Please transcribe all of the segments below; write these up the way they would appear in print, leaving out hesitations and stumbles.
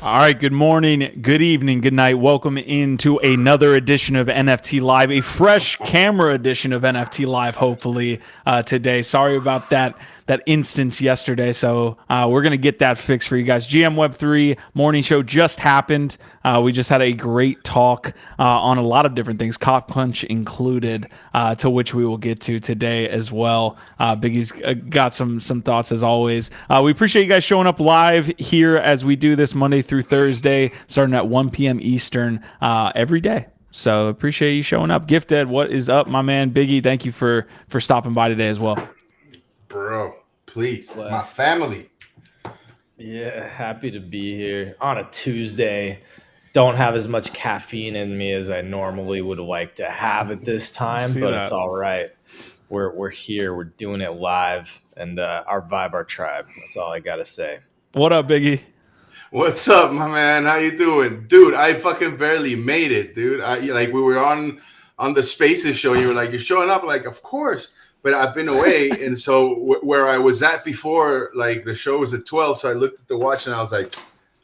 All right, good morning, good evening, good night. Welcome into another edition of NFT Live, a fresh camera edition of NFT Live, hopefully, today. Sorry about that instance yesterday, so we're going to get that fixed for you guys. GM Web3 morning show just happened. We just had a great talk on a lot of different things, CockPunch included, to which we will get to today as well. Biggie's got some thoughts as always. We appreciate you guys showing up live here as we do this Monday through Thursday, starting at 1 p.m. Eastern every day. So appreciate you showing up. Gifted, what is up, my man? Biggie, thank you for stopping by today as well. Bro, please, my family. Yeah, happy to be here on a Tuesday. Don't have as much caffeine in me as I normally would like to have at this time, but it's all right. We're here. We're doing it live, and our vibe, our tribe. That's all I gotta say. What up, Biggie? What's up, my man? How you doing, dude? I fucking barely made it, dude. We were on the Spaces show. You were like, you're showing up. Like, of course. But I've been away, and so where I was at before, like the show was at 12, so I looked at the watch and I was like,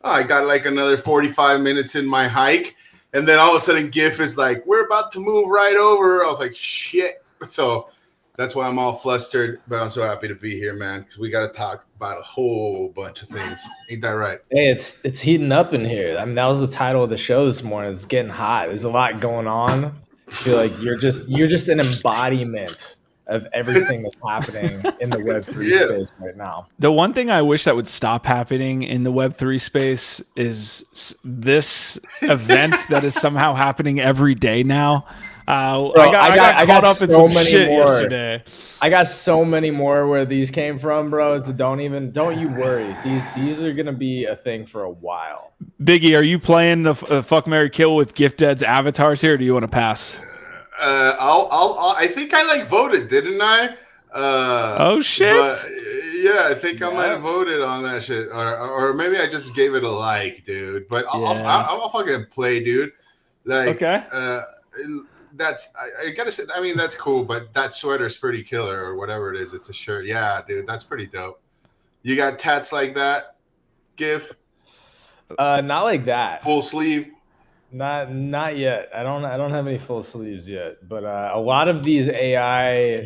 oh, I got like another 45 minutes in my hike, and then all of a sudden GIF is like, we're about to move right over. I was like, shit. So that's why I'm all flustered, but I'm so happy to be here, man, because we got to talk about a whole bunch of things. Ain't that right? Hey, it's heating up in here. I mean, that was the title of the show this morning. It's getting hot. There's a lot going on. I feel like you're just an embodiment of everything that's happening in the Web3 space right now. The one thing I wish that would stop happening in the Web3 space is this event that is somehow happening every day now. Bro, I got caught up in some shit yesterday. I got so many more where these came from, bro. Don't you worry. These are gonna be a thing for a while. Biggie, are you playing the fuck, marry, kill with Gift Dead's avatars here? Or do you want to pass? I think I voted, didn't I? Oh shit! But, yeah, I think I might have voted on that shit, or maybe I just gave it a like, dude. But I'll fucking play, dude. Like, okay. I gotta say, I mean, that's cool, but that sweater's pretty killer, or whatever it is. It's a shirt, yeah, dude. That's pretty dope. You got tats like that, GIF? Not like that. Full sleeve. Not yet. I don't have any full sleeves yet, but a lot of these AI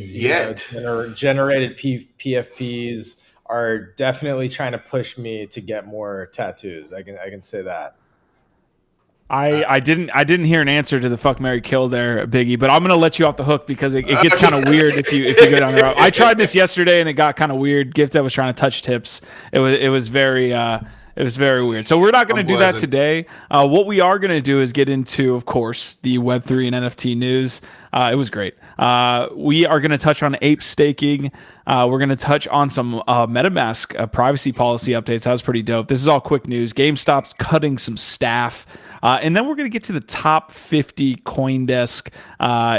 generated PFPs are definitely trying to push me to get more tattoos. I can say that. I didn't hear an answer to the fuck, marry, kill there, Biggie, but I'm gonna let you off the hook because it gets kind of weird if you go down the road. I tried this yesterday and it got kind of weird. Gift that was trying to touch tips. It was very weird. So we're not going to do that today. What we are going to do is get into, of course, the Web3 and NFT news. It was great. We are going to touch on ape staking. We're going to touch on some MetaMask privacy policy updates. That was pretty dope. This is all quick news. GameStop's cutting some staff. And then we're going to get to the top 50 CoinDesk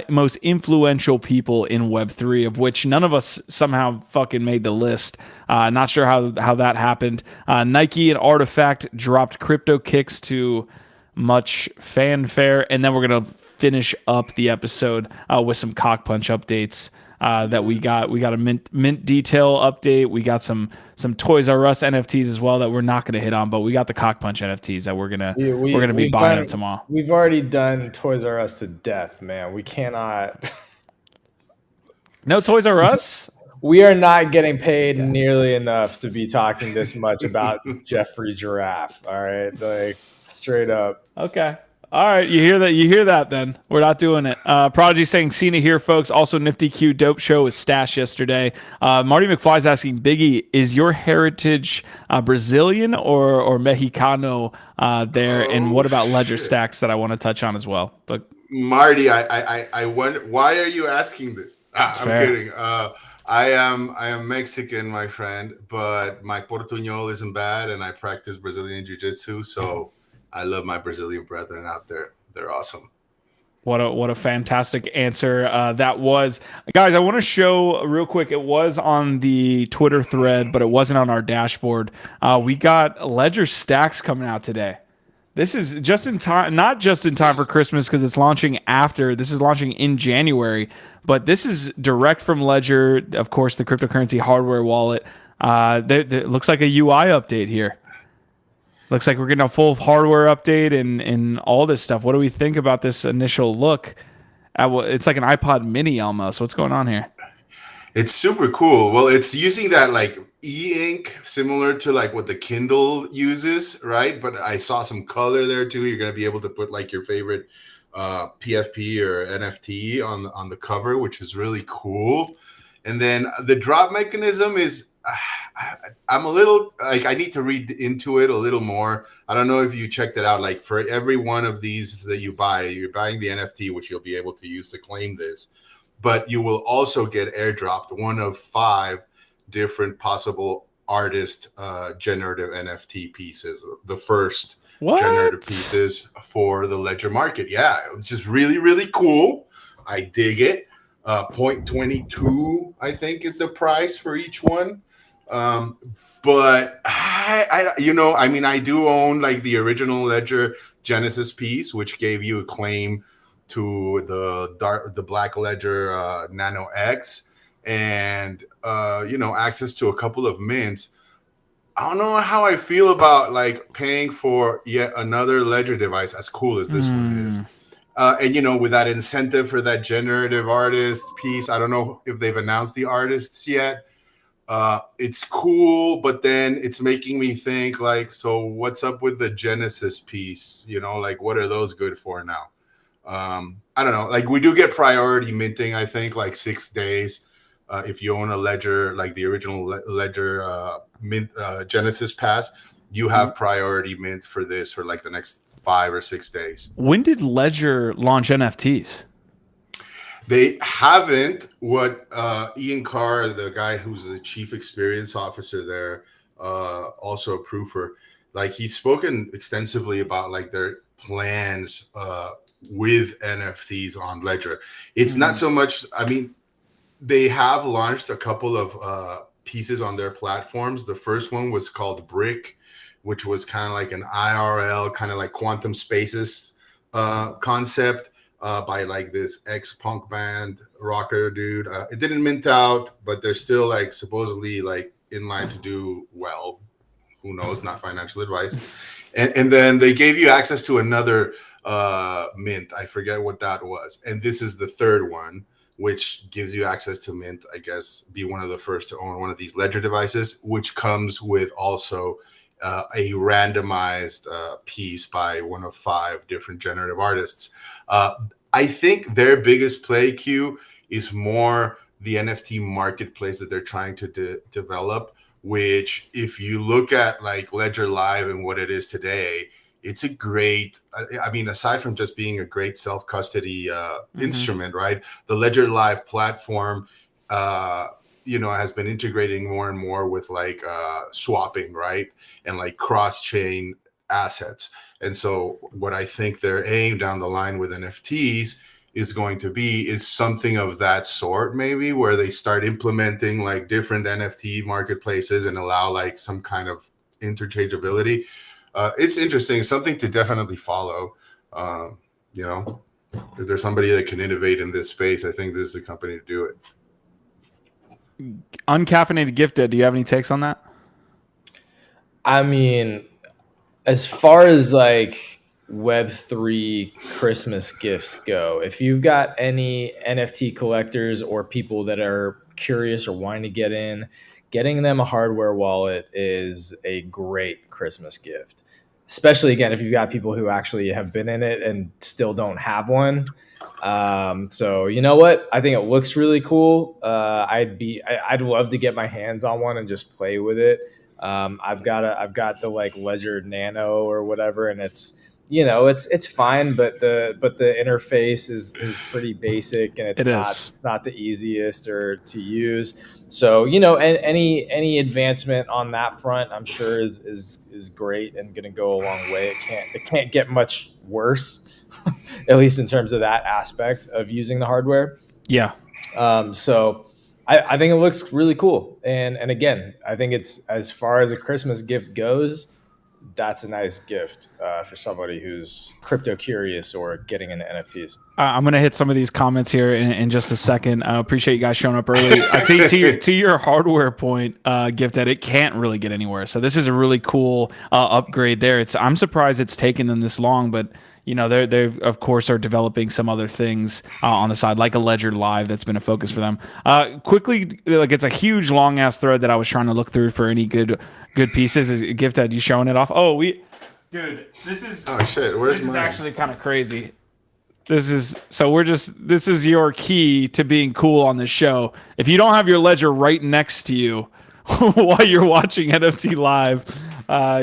most influential people in Web3, of which none of us somehow fucking made the list. Not sure how that happened. Nike and Artifact dropped Cryptokicks to much fanfare. And then we're going to finish up the episode with some CockPunch updates that we got. We got a mint detail update. We got some Toys R Us NFTs as well that we're not going to hit on, but we got the CockPunch NFTs that we're gonna be buying up tomorrow. We've already done Toys R Us to death, man. We cannot. No Toys R Us. We are not getting paid nearly enough to be talking this much about Jeffrey Giraffe. All right, like straight up. Okay. All right, you hear that then. We're not doing it. Prodigy saying, seen it here, folks. Also, Nifty Q dope show with Stash yesterday. Marty McFly's asking, Biggie, is your heritage Brazilian or Mexicano there? And what about Ledger Stax that I want to touch on as well? But Marty, I wonder, why are you asking this? I'm kidding. I am Mexican, my friend, but my Portuñol isn't bad, and I practice Brazilian Jiu-Jitsu, so I love my Brazilian brethren out there. They're awesome. What a fantastic answer that was. Guys, I want to show real quick. It was on the Twitter thread, but it wasn't on our dashboard. We got Ledger Stax coming out today. This is just in time, not just in time for Christmas because it's launching after. This is launching in January, but this is direct from Ledger, of course, the cryptocurrency hardware wallet. There looks like a UI update here. Looks like we're getting a full hardware update and all this stuff. What do we think about this initial look? It's like an iPod mini almost. What's going on here? It's super cool. Well, it's using that like e-ink similar to like what the Kindle uses, right? But I saw some color there too. You're going to be able to put like your favorite PFP or NFT on the cover, which is really cool. And then the drop mechanism is I'm a little like I need to read into it a little more. I don't know if you checked it out. Like for every one of these that you buy, you're buying the NFT, which you'll be able to use to claim this. But you will also get airdropped one of 5 different possible artist generative NFT pieces. The first generative pieces for the Ledger market. Yeah, it was just really, really cool. I dig it. 0.22, I think, is the price for each one. But I do own like the original Ledger Genesis piece, which gave you a claim to the Black Ledger Nano X and access to a couple of mints. I don't know how I feel about like paying for yet another Ledger device as cool as this one is. And with that incentive for that generative artist piece, I don't know if they've announced the artists yet. It's cool, but then it's making me think like, so what's up with the Genesis piece? Like what are those good for now? I don't know. Like we do get priority minting, I think, like 6 days. If you own a Ledger, like the original Ledger mint Genesis Pass, you have priority mint for this for like the next 5 or 6 days. When did Ledger launch NFTs? They haven't. What Ian Carr, the guy who's the chief experience officer there, also a proofer, like he's spoken extensively about like their plans with NFTs on Ledger. It's not so much, they have launched a couple of pieces on their platforms. The first one was called Brick, which was kind of like an IRL, kind of like quantum spaces concept by like this ex-punk band rocker dude. It didn't mint out, but they're still like supposedly like in line to do well. Who knows? Not financial advice. And then they gave you access to another mint. I forget what that was. And this is the third one, which gives you access to mint, I guess, be one of the first to own one of these Ledger devices, which comes with also a randomized piece by one of 5 different generative artists. I think their biggest play, Q, is more the NFT marketplace that they're trying to develop, which if you look at like Ledger Live and what it is today, it's a great, aside from just being a great self-custody instrument, right? The Ledger Live platform, has been integrating more and more with like swapping, right? And like cross-chain assets. And so what I think their aim down the line with NFTs is going to be is something of that sort, maybe where they start implementing like different NFT marketplaces and allow like some kind of interchangeability. It's interesting, something to definitely follow. If there's somebody that can innovate in this space, I think this is the company to do it. Uncaffeinated Gifted, do you have any takes on that? I mean, as far as like Web3 Christmas gifts go, if you've got any NFT collectors or people that are curious or wanting to get in, getting them a hardware wallet is a great Christmas gift. Especially, again, if you've got people who actually have been in it and still don't have one. So you know what? I think it looks really cool. I'd love to get my hands on one and just play with it. I've got the like Ledger Nano or whatever, and it's fine, but the interface is pretty basic, and it's not the easiest or to use. So any advancement on that front, I'm sure is great and going to go a long way. It can't get much worse, at least in terms of that aspect of using the hardware. Yeah. So I think it looks really cool, and again, I think it's, as far as a Christmas gift goes, that's a nice gift for somebody who's crypto curious or getting into NFTs. I'm gonna hit some of these comments here in just a second. I appreciate you guys showing up early. To your hardware point, Gift, that it can't really get anywhere. So this is a really cool upgrade there. I'm surprised it's taken them this long, but you know they of course are developing some other things on the side, like a Ledger Live that's been a focus for them. Quickly, like it's a huge long ass thread that I was trying to look through for any good pieces. Is Gift, that you showing it off? Dude, this is Where's this mine? is actually kind of crazy. This is your key to being cool on this show. If you don't have your ledger right next to you while you're watching NFT Live,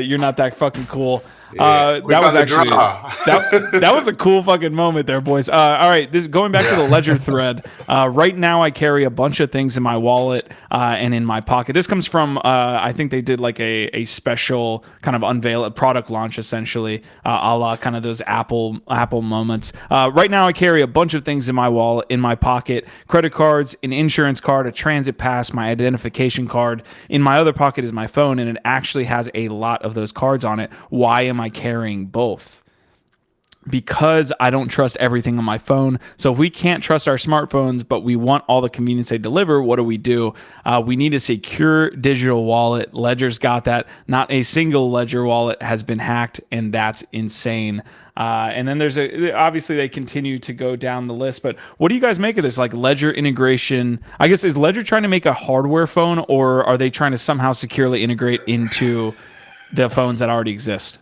you're not that fucking cool. That was actually that was a cool fucking moment there, boys. All right, going back to the ledger thread. Right now, I carry a bunch of things in my wallet and in my pocket. This comes from I think they did like a special kind of a product launch, essentially, a la kind of those Apple moments. Right now, I carry a bunch of things in my wallet, in my pocket: credit cards, an insurance card, a transit pass, my identification card. In my other pocket is my phone, and it actually has a lot of those cards on it. Why am I carrying both? Because I don't trust everything on my phone. So if we can't trust our smartphones, but we want all the convenience they deliver, what do? We need a secure digital wallet. Ledger's got that. Not a single Ledger wallet has been hacked, and that's insane. And then obviously they continue to go down the list, but what do you guys make of this? Like Ledger integration, I guess, is Ledger trying to make a hardware phone, or are they trying to somehow securely integrate into the phones that already exist?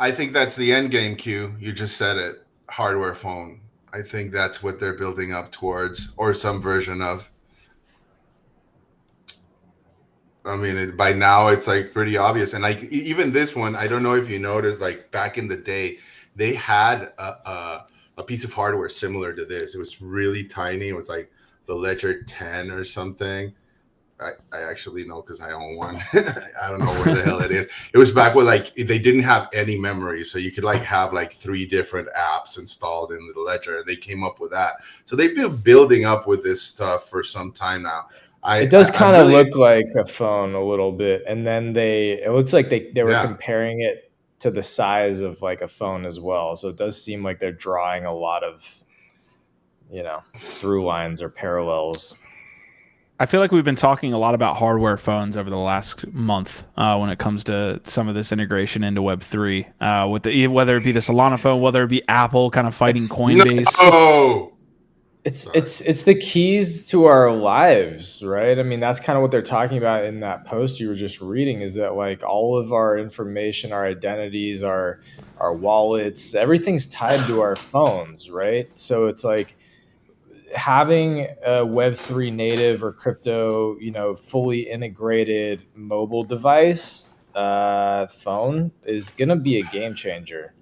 I think that's the end game, Q. You just said it. Hardware phone. I think that's what they're building up towards, or some version of. I mean, by now it's like pretty obvious. And like even this one, I don't know if you noticed, like back in the day, they had a piece of hardware similar to this. It was really tiny. It was like the Ledger 10 or something. I actually know because I own one. I don't know where the hell it is. It was back when like they didn't have any memory, so you could like have like 3 different apps installed in the Ledger, and they came up with that. So they've been building up with this stuff for some time now. It does kind of look like a phone a little bit, and then it looks like they were comparing it to the size of like a phone as well. So it does seem like they're drawing a lot of, through lines or parallels. I feel like we've been talking a lot about hardware phones over the last month when it comes to some of this integration into Web3, whether it be the Solana phone, whether it be Apple kind of fighting Coinbase. No! It's the keys to our lives, right? I mean, that's kind of what they're talking about in that post you were just reading, is that like all of our information, our identities, our wallets, everything's tied to our phones, right? So it's like having a Web3 native or crypto, fully integrated mobile device phone is going to be a game changer.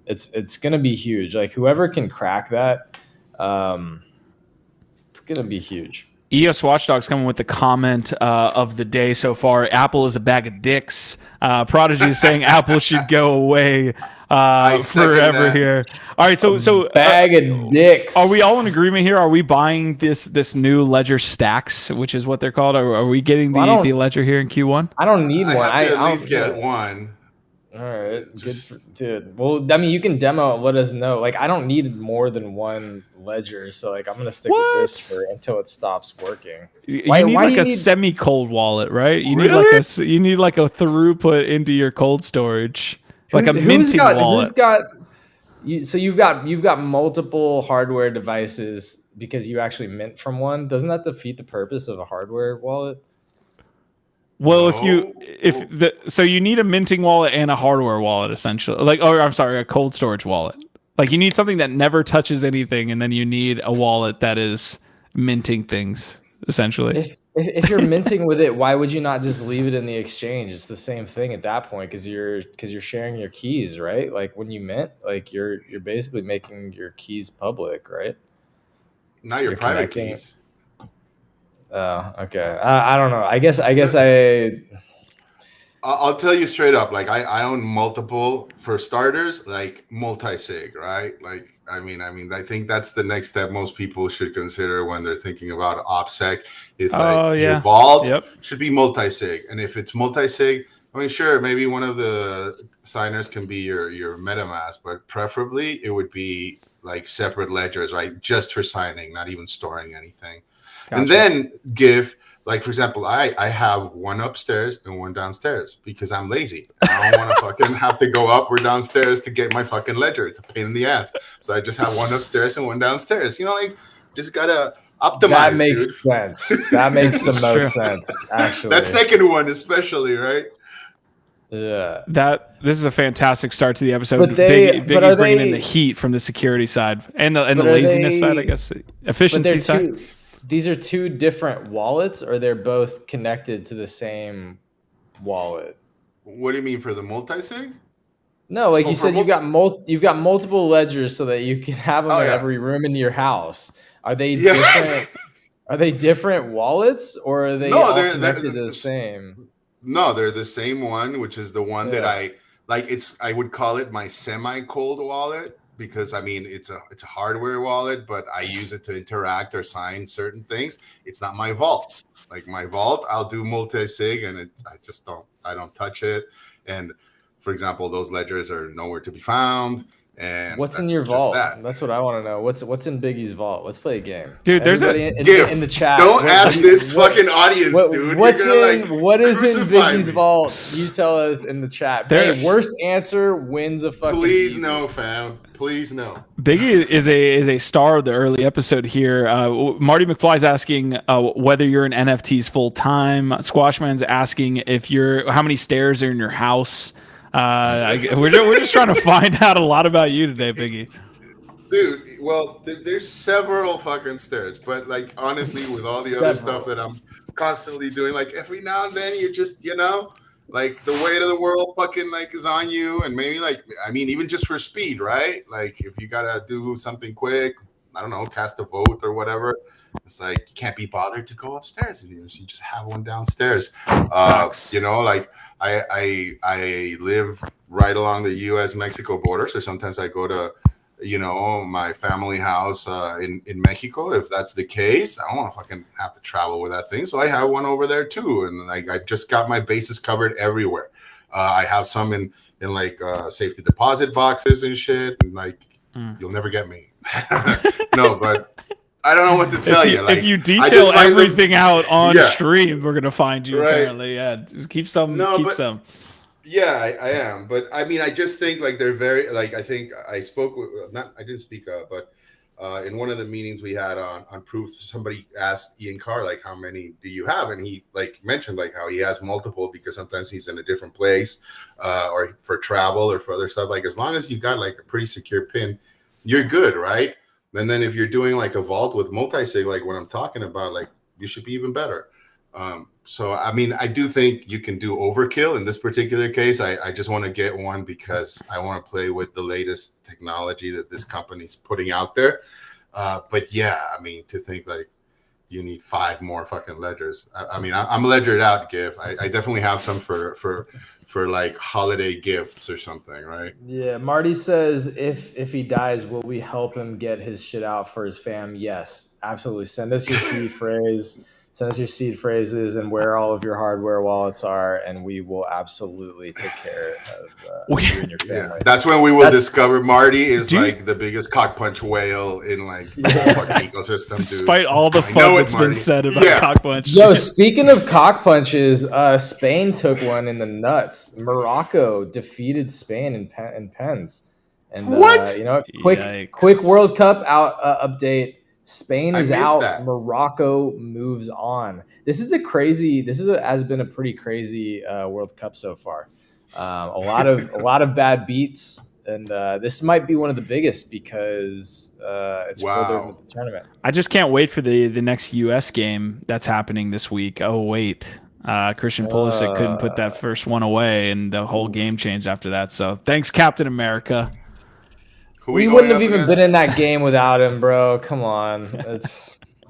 It's going to be huge. Like whoever can crack that, it's going to be huge. EOS Watchdog's coming with the comment of the day so far. Apple is a bag of dicks. Prodigy is saying Apple should go away forever here. All right, so bag of dicks. Are we all in agreement here? Are we buying this new Ledger Stax, which is what they're called? Are we getting the Ledger here in Q1? I don't need one. I have to at least get one. All right, dude. Well, I mean, you can demo. Let us know. Like, I don't need more than one Ledger, so like, I'm gonna stick with this until it stops working. You need a semi-cold wallet, right? You need like a throughput into your cold storage, like a minting wallet. So you've got multiple hardware devices because you actually mint from one. Doesn't that defeat the purpose of a hardware wallet? Well, so you need a minting wallet and a hardware wallet, essentially. A cold storage wallet. Like you need something that never touches anything, and then you need a wallet that is minting things, essentially. If you're minting with it, why would you not just leave it in the exchange? It's the same thing at that point because you're sharing your keys, right? Like when you mint, like you're basically making your keys public, right? Not your private keys. Oh, okay. I don't know. I guess I'll tell you straight up. Like I own multiple. For starters, like multi-sig, right? Like I mean, I think that's the next step most people should consider when they're thinking about OPSEC. Is your vault should be multi-sig, and if it's multi-sig, I mean, sure, maybe one of the signers can be your MetaMask, but preferably it would be like separate ledgers, right? Just for signing, not even storing anything. Gotcha. And then give, like, for example, I have one upstairs and one downstairs because I'm lazy. I don't want to fucking have to go up or downstairs to get my fucking ledger. It's a pain in the ass. So I just have one upstairs and one downstairs. You know, like, just gotta optimize. That makes sense. That makes the most sense, actually. That second one especially, right? Yeah. This is a fantastic start to the episode. But Biggie's bringing in the heat from the security side and the laziness side, I guess. Efficiency side. These are two different wallets, or they're both connected to the same wallet? What do you mean for the multi-sig? No, like you said, you've got multiple ledgers so that you can have them in every room in your house. Are they different? Are they different wallets, or are they all connected to the same? No, they're the same one, which is the one that I like. I would call it my semi-cold wallet because I mean it's a hardware wallet, but I use it to interact or sign certain things. It's not my vault. Like my vault, I'll do multi-sig, and I don't touch it. And for example, those ledgers are nowhere to be found. And what's in your vault? That's what I want to know. What's in Biggie's vault? Let's play a game, dude. There's in the chat. Don't ask this fucking audience, dude. What is in Biggie's vault? You tell us in the chat. Hey, worst answer wins a fucking. Please no, fam. Please no. Biggie is a star of the early episode here. Marty McFly's asking whether you're in NFTs full time. Squashman's asking how many stairs are in your house. We're just trying to find out a lot about you today, Biggie. Dude, well, there's several fucking stairs, but like honestly, with all the other stuff that I'm constantly doing, like every now and then you just, like the weight of the world fucking like is on you, and maybe like even just for speed, right? Like if you gotta do something quick, I don't know, cast a vote or whatever. It's like you can't be bothered to go upstairs. You just have one downstairs. Like. I live right along the U.S.-Mexico border, so sometimes I go to, my family house in Mexico. If that's the case, I don't want to fucking have to travel with that thing, so I have one over there too. And like I just got my bases covered everywhere. I have some in like safety deposit boxes and shit, and like you'll never get me. No, but. I don't know what to tell you. Like, if you detail everything out on stream, we're gonna find you. Right. Apparently, just keep some. Some. Yeah, I am, but I just think like they're very like. I think I spoke with I didn't speak up, but in one of the meetings we had on Proof, somebody asked Ian Carr like, "How many do you have?" And he like mentioned like how he has multiple because sometimes he's in a different place, or for travel or for other stuff. Like as long as you got like a pretty secure PIN, you're good, right? And then if you're doing like a vault with multi-sig, like what I'm talking about, like you should be even better. So, I do think you can do overkill in this particular case. I just want to get one because I want to play with the latest technology that this company's putting out there. But yeah, to think like you need 5 more fucking ledgers. I'm ledgered out, GIF. I definitely have some for like holiday gifts or something, right? Yeah, Marty says if he dies, will we help him get his shit out for his fam? Yes, absolutely. Send us your seed phrase. Send us your seed phrases and where all of your hardware wallets are, and we will absolutely take care of you and your family. Yeah, that's when we will discover Marty is like the biggest CockPunch whale in like the fucking ecosystem. Despite all the fun that's been said about CockPunch. Yo, speaking of CockPunches, Spain took one in the nuts. Morocco defeated Spain in pens. And what? Quick World Cup update. Spain is out. Morocco moves on. This has been a pretty crazy World Cup so far. A lot of bad beats, and this might be one of the biggest because it's further into the tournament. I just can't wait for the next U.S. game that's happening this week. Oh wait, Christian Pulisic couldn't put that first one away, and the whole game changed after that. So thanks, Captain America. We wouldn't have even been in that game without him, bro. Come on.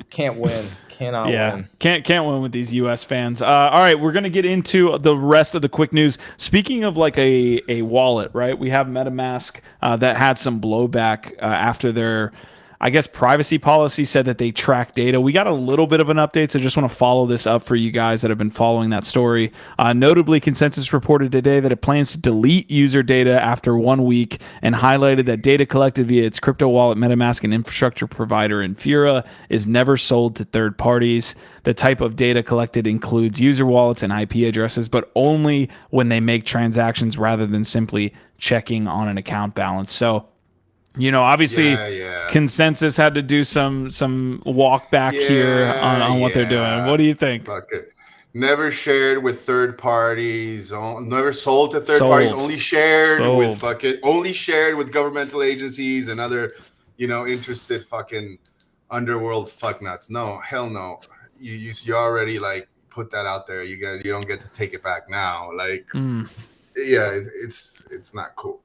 Can't win. Cannot win. Can't win with these U.S. fans. All right, we're going to get into the rest of the quick news. Speaking of like a wallet, right? We have MetaMask that had some blowback after their I guess privacy policy said that they track data. We got a little bit of an update, so just want to follow this up for you guys that have been following that story. Notably, Consensus reported today that it plans to delete user data after 1 week and highlighted that data collected via its crypto wallet, MetaMask, and infrastructure provider Infura is never sold to third parties. The type of data collected includes user wallets and IP addresses, but only when they make transactions rather than simply checking on an account balance. So, obviously Consensus had to do some walk back here on what they're doing. What do you think? Fuck it. Never shared with third parties. Never sold to third parties. Only shared with governmental agencies and other, interested fucking underworld fucknuts. No, hell no. You already like put that out there. You don't get to take it back now. Like, it's not cool.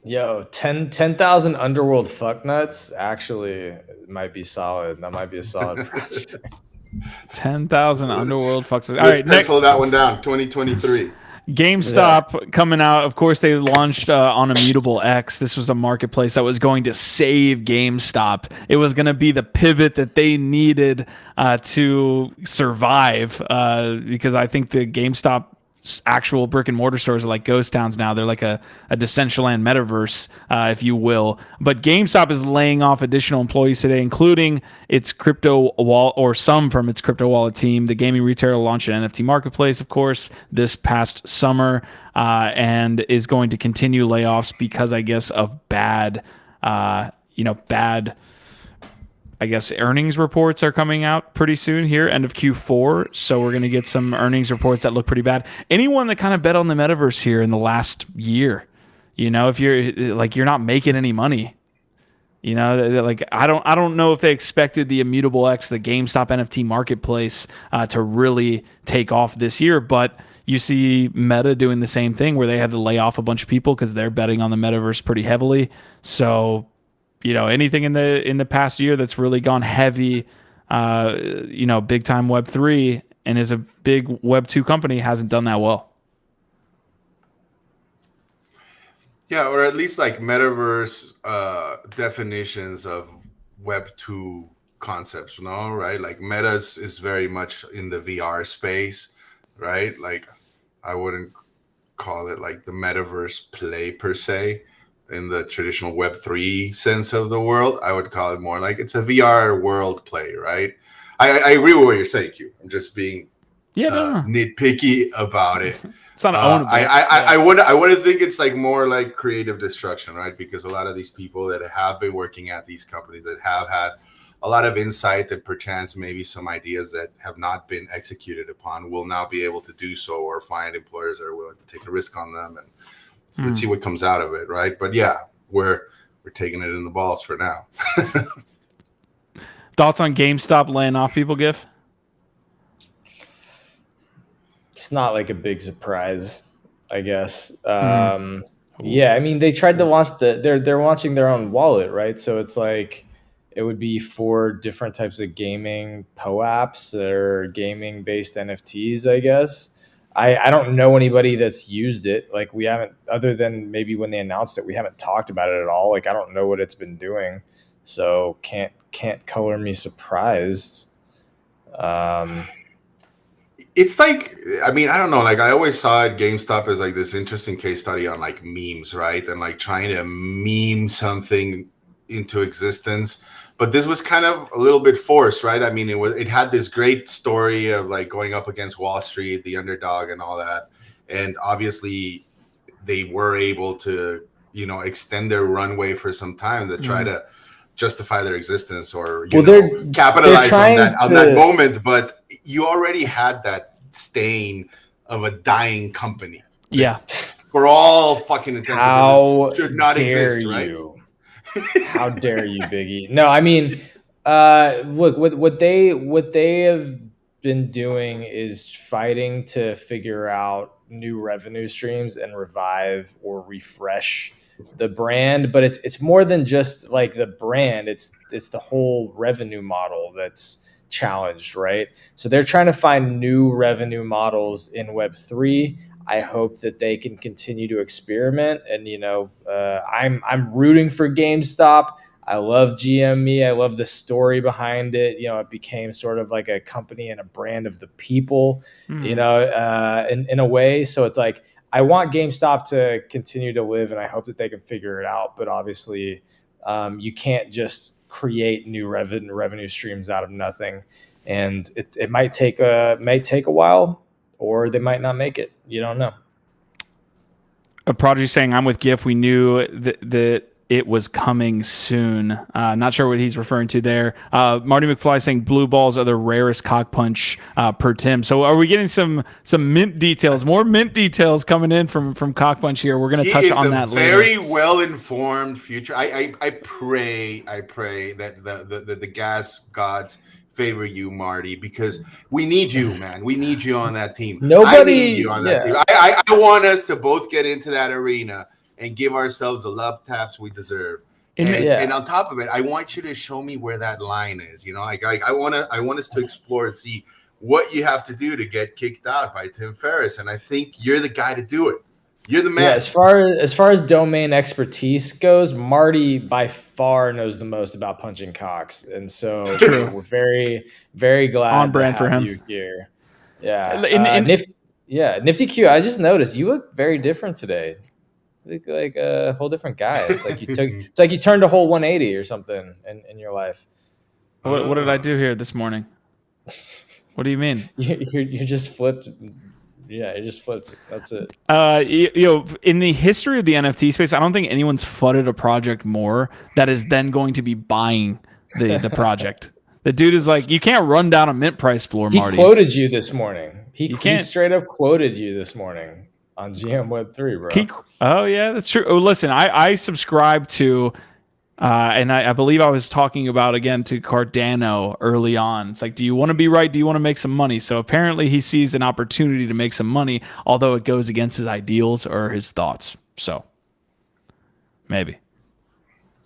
Yo, 10,000 underworld fucknuts actually might be solid. That might be a solid project. 10,000 underworld fucks. All Let's right, pencil that one down. 2023. GameStop coming out. Of course, they launched on Immutable X. This was a marketplace that was going to save GameStop. It was going to be the pivot that they needed to survive because I think the GameStop actual brick and mortar stores are like ghost towns now. They're like a Decentraland metaverse, if you will. But GameStop is laying off additional employees today, including its crypto wallet or some from its crypto wallet team. The gaming retailer launched an NFT marketplace, of course, this past summer, and is going to continue layoffs because, I guess, of bad earnings reports are coming out pretty soon here, end of Q4. So we're going to get some earnings reports that look pretty bad. Anyone that kind of bet on the metaverse here in the last year, if you're not making any money, like I don't know if they expected the Immutable X, the GameStop NFT marketplace to really take off this year, but you see Meta doing the same thing where they had to lay off a bunch of people because they're betting on the metaverse pretty heavily. So, anything in the past year that's really gone heavy, big time Web3 and is a big Web2 company hasn't done that well. Yeah, or at least like metaverse definitions of Web2 concepts, right? Like Meta is very much in the VR space, right? Like I wouldn't call it like the metaverse play per se. In the traditional Web3 sense of the world, I would call it more like it's a VR world play, right? I agree with what you're saying, Q. I'm just being nitpicky about it. It's not ownable. I want to think it's like more like creative destruction, right? Because a lot of these people that have been working at these companies that have had a lot of insight and perchance maybe some ideas that have not been executed upon will now be able to do so, or find employers that are willing to take a risk on them, and let's see what comes out of it, right? But yeah, we're taking it in the balls for now. Thoughts on GameStop laying off people, Gif? It's not like a big surprise, I guess. Yeah, I mean, they tried to launch they're launching their own wallet, right? So it's like it would be 4 different types of gaming apps that are gaming based NFTs, I guess. I don't know anybody that's used it. Like we haven't, other than maybe when they announced it, we haven't talked about it at all. Like I don't know what it's been doing, so can't color me surprised. It's like, I mean, I don't know. Like I always saw GameStop as like this interesting case study on like memes, right? And like trying to meme something into existence. But this was kind of a little bit forced, right? I mean, it had this great story of like going up against Wall Street, the underdog and all that. And obviously they were able to, extend their runway for some time to try to justify their existence or capitalize on that moment. But you already had that stain of a dying company. Yeah. For all fucking intents and purposes, should not exist, right? How dare you, Biggie? No, I mean, look, what they have been doing is fighting to figure out new revenue streams and revive or refresh the brand. But it's more than just like the brand. It's the whole revenue model that's challenged, right? So they're trying to find new revenue models in Web3. I hope that they can continue to experiment, and I'm rooting for GameStop. I love GME. I love the story behind it. It became sort of like a company and a brand of the people, in a way. So it's like, I want GameStop to continue to live, and I hope that they can figure it out. But obviously, you can't just create new revenue streams out of nothing. And it might take a while, or they might not make it. You don't know. A Prodigy saying, I'm with GIF. We knew that it was coming soon. Not sure what he's referring to there. Marty McFly saying blue balls are the rarest CockPunch per Tim. So are we getting some mint details, more mint details coming in from CockPunch here? We're going to touch on that later. Very well-informed future. I pray that the gas gods favor you, Marty, because we need you, man. We need you on that team. I need you on that team. I want us to both get into that arena and give ourselves the love taps we deserve. And on top of it, I want you to show me where that line is. I want us to explore and see what you have to do to get kicked out by Tim Ferriss. And I think you're the guy to do it. You're the man. Yeah, as far as domain expertise goes, Marty by far knows the most about punching cocks, and so we're very, very glad on brand for him you here. Yeah, Nifty Q. I just noticed you look very different today. You look like a whole different guy. It's like you turned a whole 180 or something in your life. What did I do here this morning? What do you mean? You just flipped. Yeah, it just flipped. That's it. In the history of the NFT space, I don't think anyone's flooded a project more that is then going to be buying the project. The dude is like, you can't run down a mint price floor, Marty. He quoted you this morning. He straight up quoted you this morning on GM Web3, bro. Oh, yeah, that's true. Oh, listen, I subscribe to... and I believe I was talking about, again, to Cardano early on. It's like, do you want to be right? Do you want to make some money? So apparently he sees an opportunity to make some money, although it goes against his ideals or his thoughts. So maybe.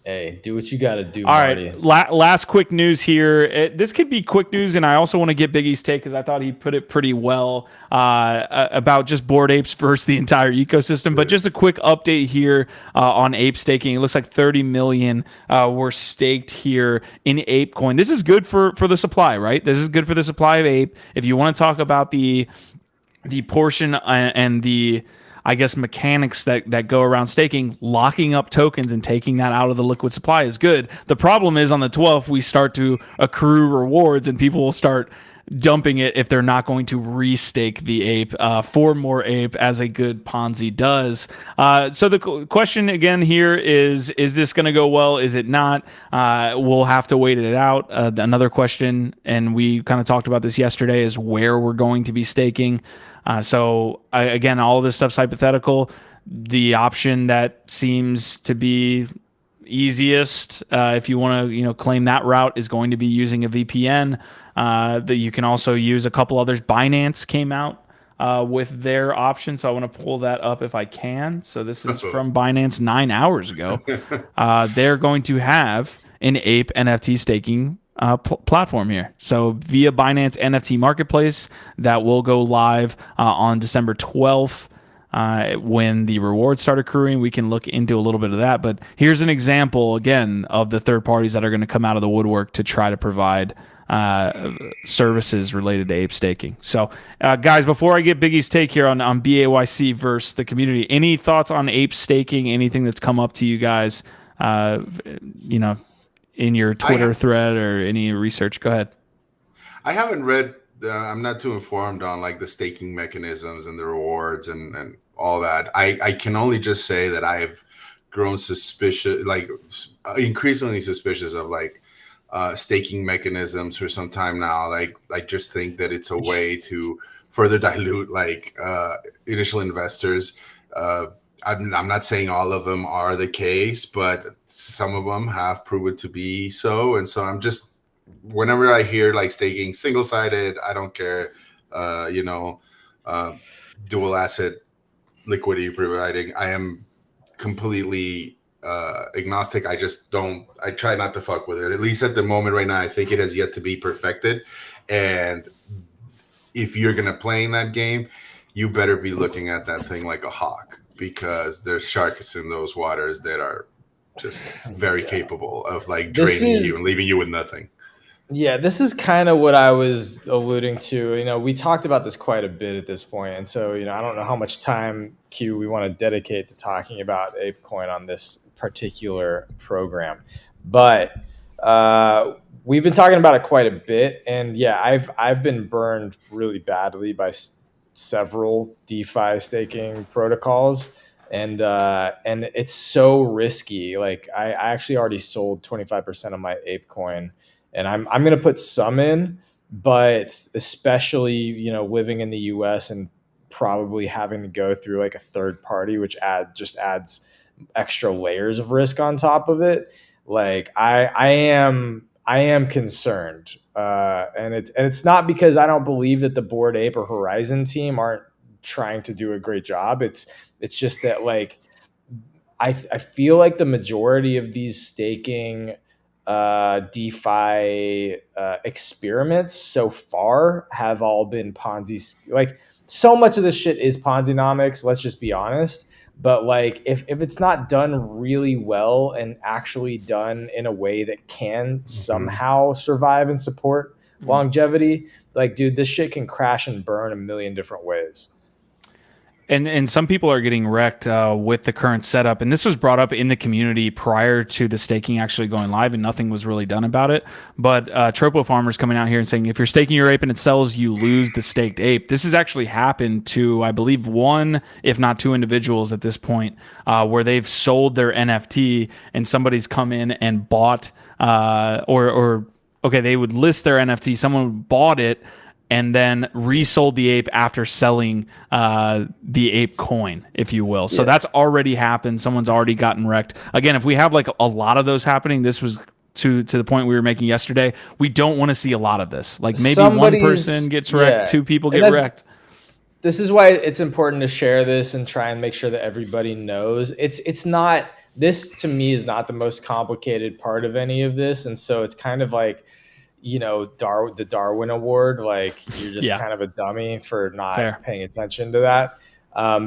Hey, do what you got to do, All Marty. Right, last quick news here. This could be quick news, and I also want to get Biggie's take because I thought he put it pretty well about just Bored Apes versus the entire ecosystem. But just a quick update here on ape staking. It looks like 30 million were staked here in ApeCoin. This is good for the supply, right? This is good for the supply of ape. If you want to talk about the portion and the, I guess, mechanics that go around staking, locking up tokens and taking that out of the liquid supply is good. The problem is on the 12th, we start to accrue rewards and people will start dumping it if they're not going to restake the ape for more ape, as a good Ponzi does. So the question again here is this going to go well? Is it not? We'll have to wait it out. Another question, and we kind of talked about this yesterday, is where we're going to be staking. Again, all of this stuff's hypothetical. The option that seems to be easiest, if you want to claim that route, is going to be using a VPN. That you can also use a couple others. Binance came out with their option, so I want to pull that up if I can. So this is from Binance 9 hours ago. They're going to have an ape NFT staking platform here. So via Binance NFT Marketplace, that will go live on December 12th. When the rewards start accruing, we can look into a little bit of that. But here's an example, again, of the third parties that are going to come out of the woodwork to try to provide services related to ape staking. So, guys, before I get Biggie's take here on BAYC versus the community, any thoughts on ape staking? Anything that's come up to you guys, in your Twitter thread or any research? Go ahead. I haven't read. I'm not too informed on like the staking mechanisms and the rewards and all that. I can only just say that I've grown suspicious, like increasingly suspicious of like staking mechanisms for some time now. Like I just think that it's a way to further dilute like initial investors. I'm not saying all of them are the case, but some of them have proven to be so. And so I'm just, whenever I hear like staking single-sided, I don't care, dual asset liquidity providing, I am completely agnostic. I try not to fuck with it. At least at the moment right now, I think it has yet to be perfected. And if you're going to play in that game, you better be looking at that thing like a hawk, because there's sharks in those waters that are just very capable of like This draining you is and leaving you with nothing. Yeah, this is kind of what I was alluding to. We talked about this quite a bit at this point, and so I don't know how much time Q we want to dedicate to talking about ApeCoin on this particular program, but we've been talking about it quite a bit, and yeah, I've been burned really badly by several DeFi staking protocols. And it's so risky. Like I actually already sold 25% of my ApeCoin, and I'm going to put some in, but especially living in the US and probably having to go through like a third party, which just adds extra layers of risk on top of it. Like I am concerned, and it's not because I don't believe that the Bored Ape or Horizon team aren't trying to do a great job. It's just that like I feel like the majority of these staking DeFi experiments so far have all been Ponzi. Like so much of this shit is Ponzi-nomics. Let's just be honest. But like if it's not done really well and actually done in a way that can somehow survive and support longevity, like dude, this shit can crash and burn a million different ways. And some people are getting wrecked with the current setup. And this was brought up in the community prior to the staking actually going live, and nothing was really done about it. But Tropo Farmers coming out here and saying, if you're staking your ape and it sells, you lose the staked ape. This has actually happened to, I believe, one, if not two individuals at this point, where they've sold their NFT and somebody's come in and bought, okay, they would list their NFT, someone bought it, and then resold the ape after selling the ape coin, if you will. So that's already happened. Someone's already gotten wrecked. Again, if we have like a lot of those happening, this was to the point we were making yesterday. We don't want to see a lot of this. Like maybe one person gets wrecked, two people get wrecked. This is why it's important to share this and try and make sure that everybody knows. It's not, this to me is not the most complicated part of any of this. And so it's kind of like, the Darwin Award, like you're just kind of a dummy for not paying attention to that.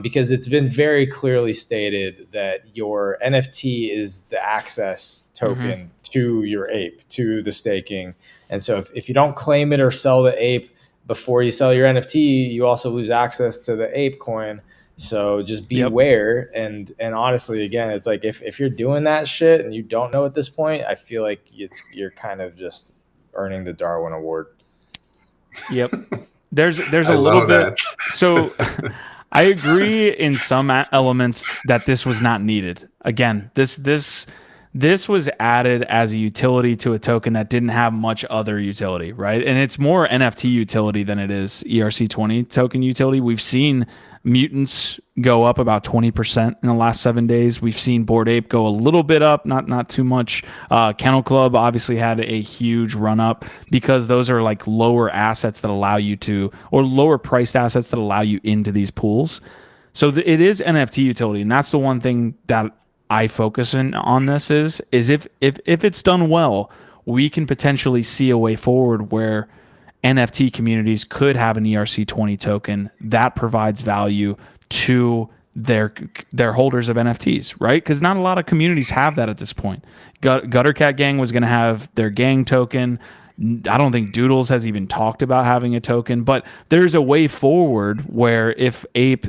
Because it's been very clearly stated that your NFT is the access token to your ape, to the staking. And so if you don't claim it or sell the ape before you sell your NFT, you also lose access to the ape coin. So just be aware. And honestly, again, it's like if you're doing that shit and you don't know at this point, I feel like you're kind of just earning the Darwin Award. Yep. There's a little bit. So I agree in some elements that this was not needed. Again, this was added as a utility to a token that didn't have much other utility, right? And it's more NFT utility than it is ERC20 token utility. We've seen mutants go up about 20% in the last 7 days. We've seen Bored Ape go a little bit up, not too much. Kennel Club obviously had a huge run up because those are like lower assets that allow you to, or lower priced assets that allow you into these pools. So it is NFT utility, and that's the one thing that I focus on this is if it's done well, we can potentially see a way forward where NFT communities could have an ERC20 token that provides value to their holders of NFTs, right? Because not a lot of communities have that at this point. Gutter Cat Gang was going to have their gang token. I don't think Doodles has even talked about having a token, but there's a way forward where if Ape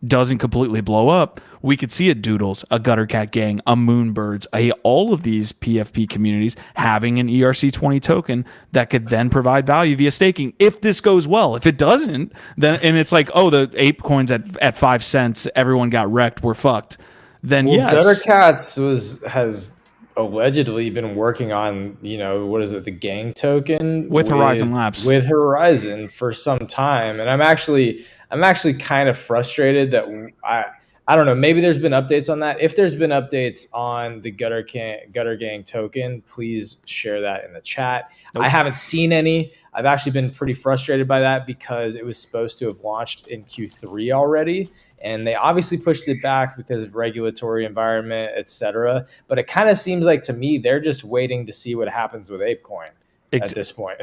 doesn't completely blow up, we could see a Doodles, a Gutter Cat Gang, a Moonbirds, all of these PFP communities having an ERC20 token that could then provide value via staking. If this goes well, if it doesn't, then and it's like, oh, the Ape coins at 5 cents, everyone got wrecked, we're fucked. Then yes, Gutter Cats has allegedly been working on what is it, the gang token with Horizon Labs, with Horizon for some time, and I'm actually kind of frustrated that I don't know. Maybe there's been updates on that. If there's been updates on the Gutter Gang token, please share that in the chat. Nope. I haven't seen any. I've actually been pretty frustrated by that because it was supposed to have launched in Q3 already, and they obviously pushed it back because of regulatory environment, etc. But it kind of seems like to me they're just waiting to see what happens with ApeCoin. at this point.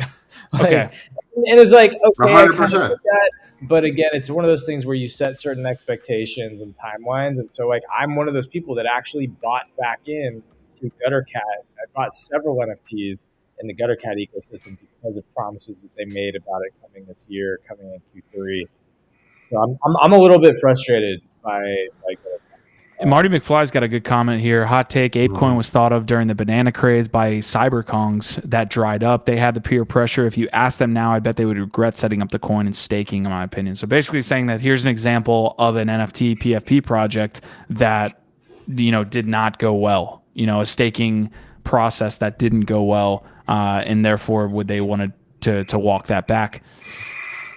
Okay. And it's like, okay, I kind of 100%. get that. But again, it's one of those things where you set certain expectations and timelines. And so like, I'm one of those people that actually bought back in to GutterCat. I bought several NFTs in the GutterCat ecosystem because of promises that they made about it coming this year, coming in Q3. So I'm a little bit frustrated by GutterCat. Marty McFly's got a good comment here. Hot take: ApeCoin was thought of during the banana craze by cyberkongs that dried up. They had the peer pressure. If you ask them now, I bet they would regret setting up the coin and staking, in my opinion. So basically saying that here's an example of an NFT PFP project that, did not go well. A staking process that didn't go well, and therefore would they want to walk that back?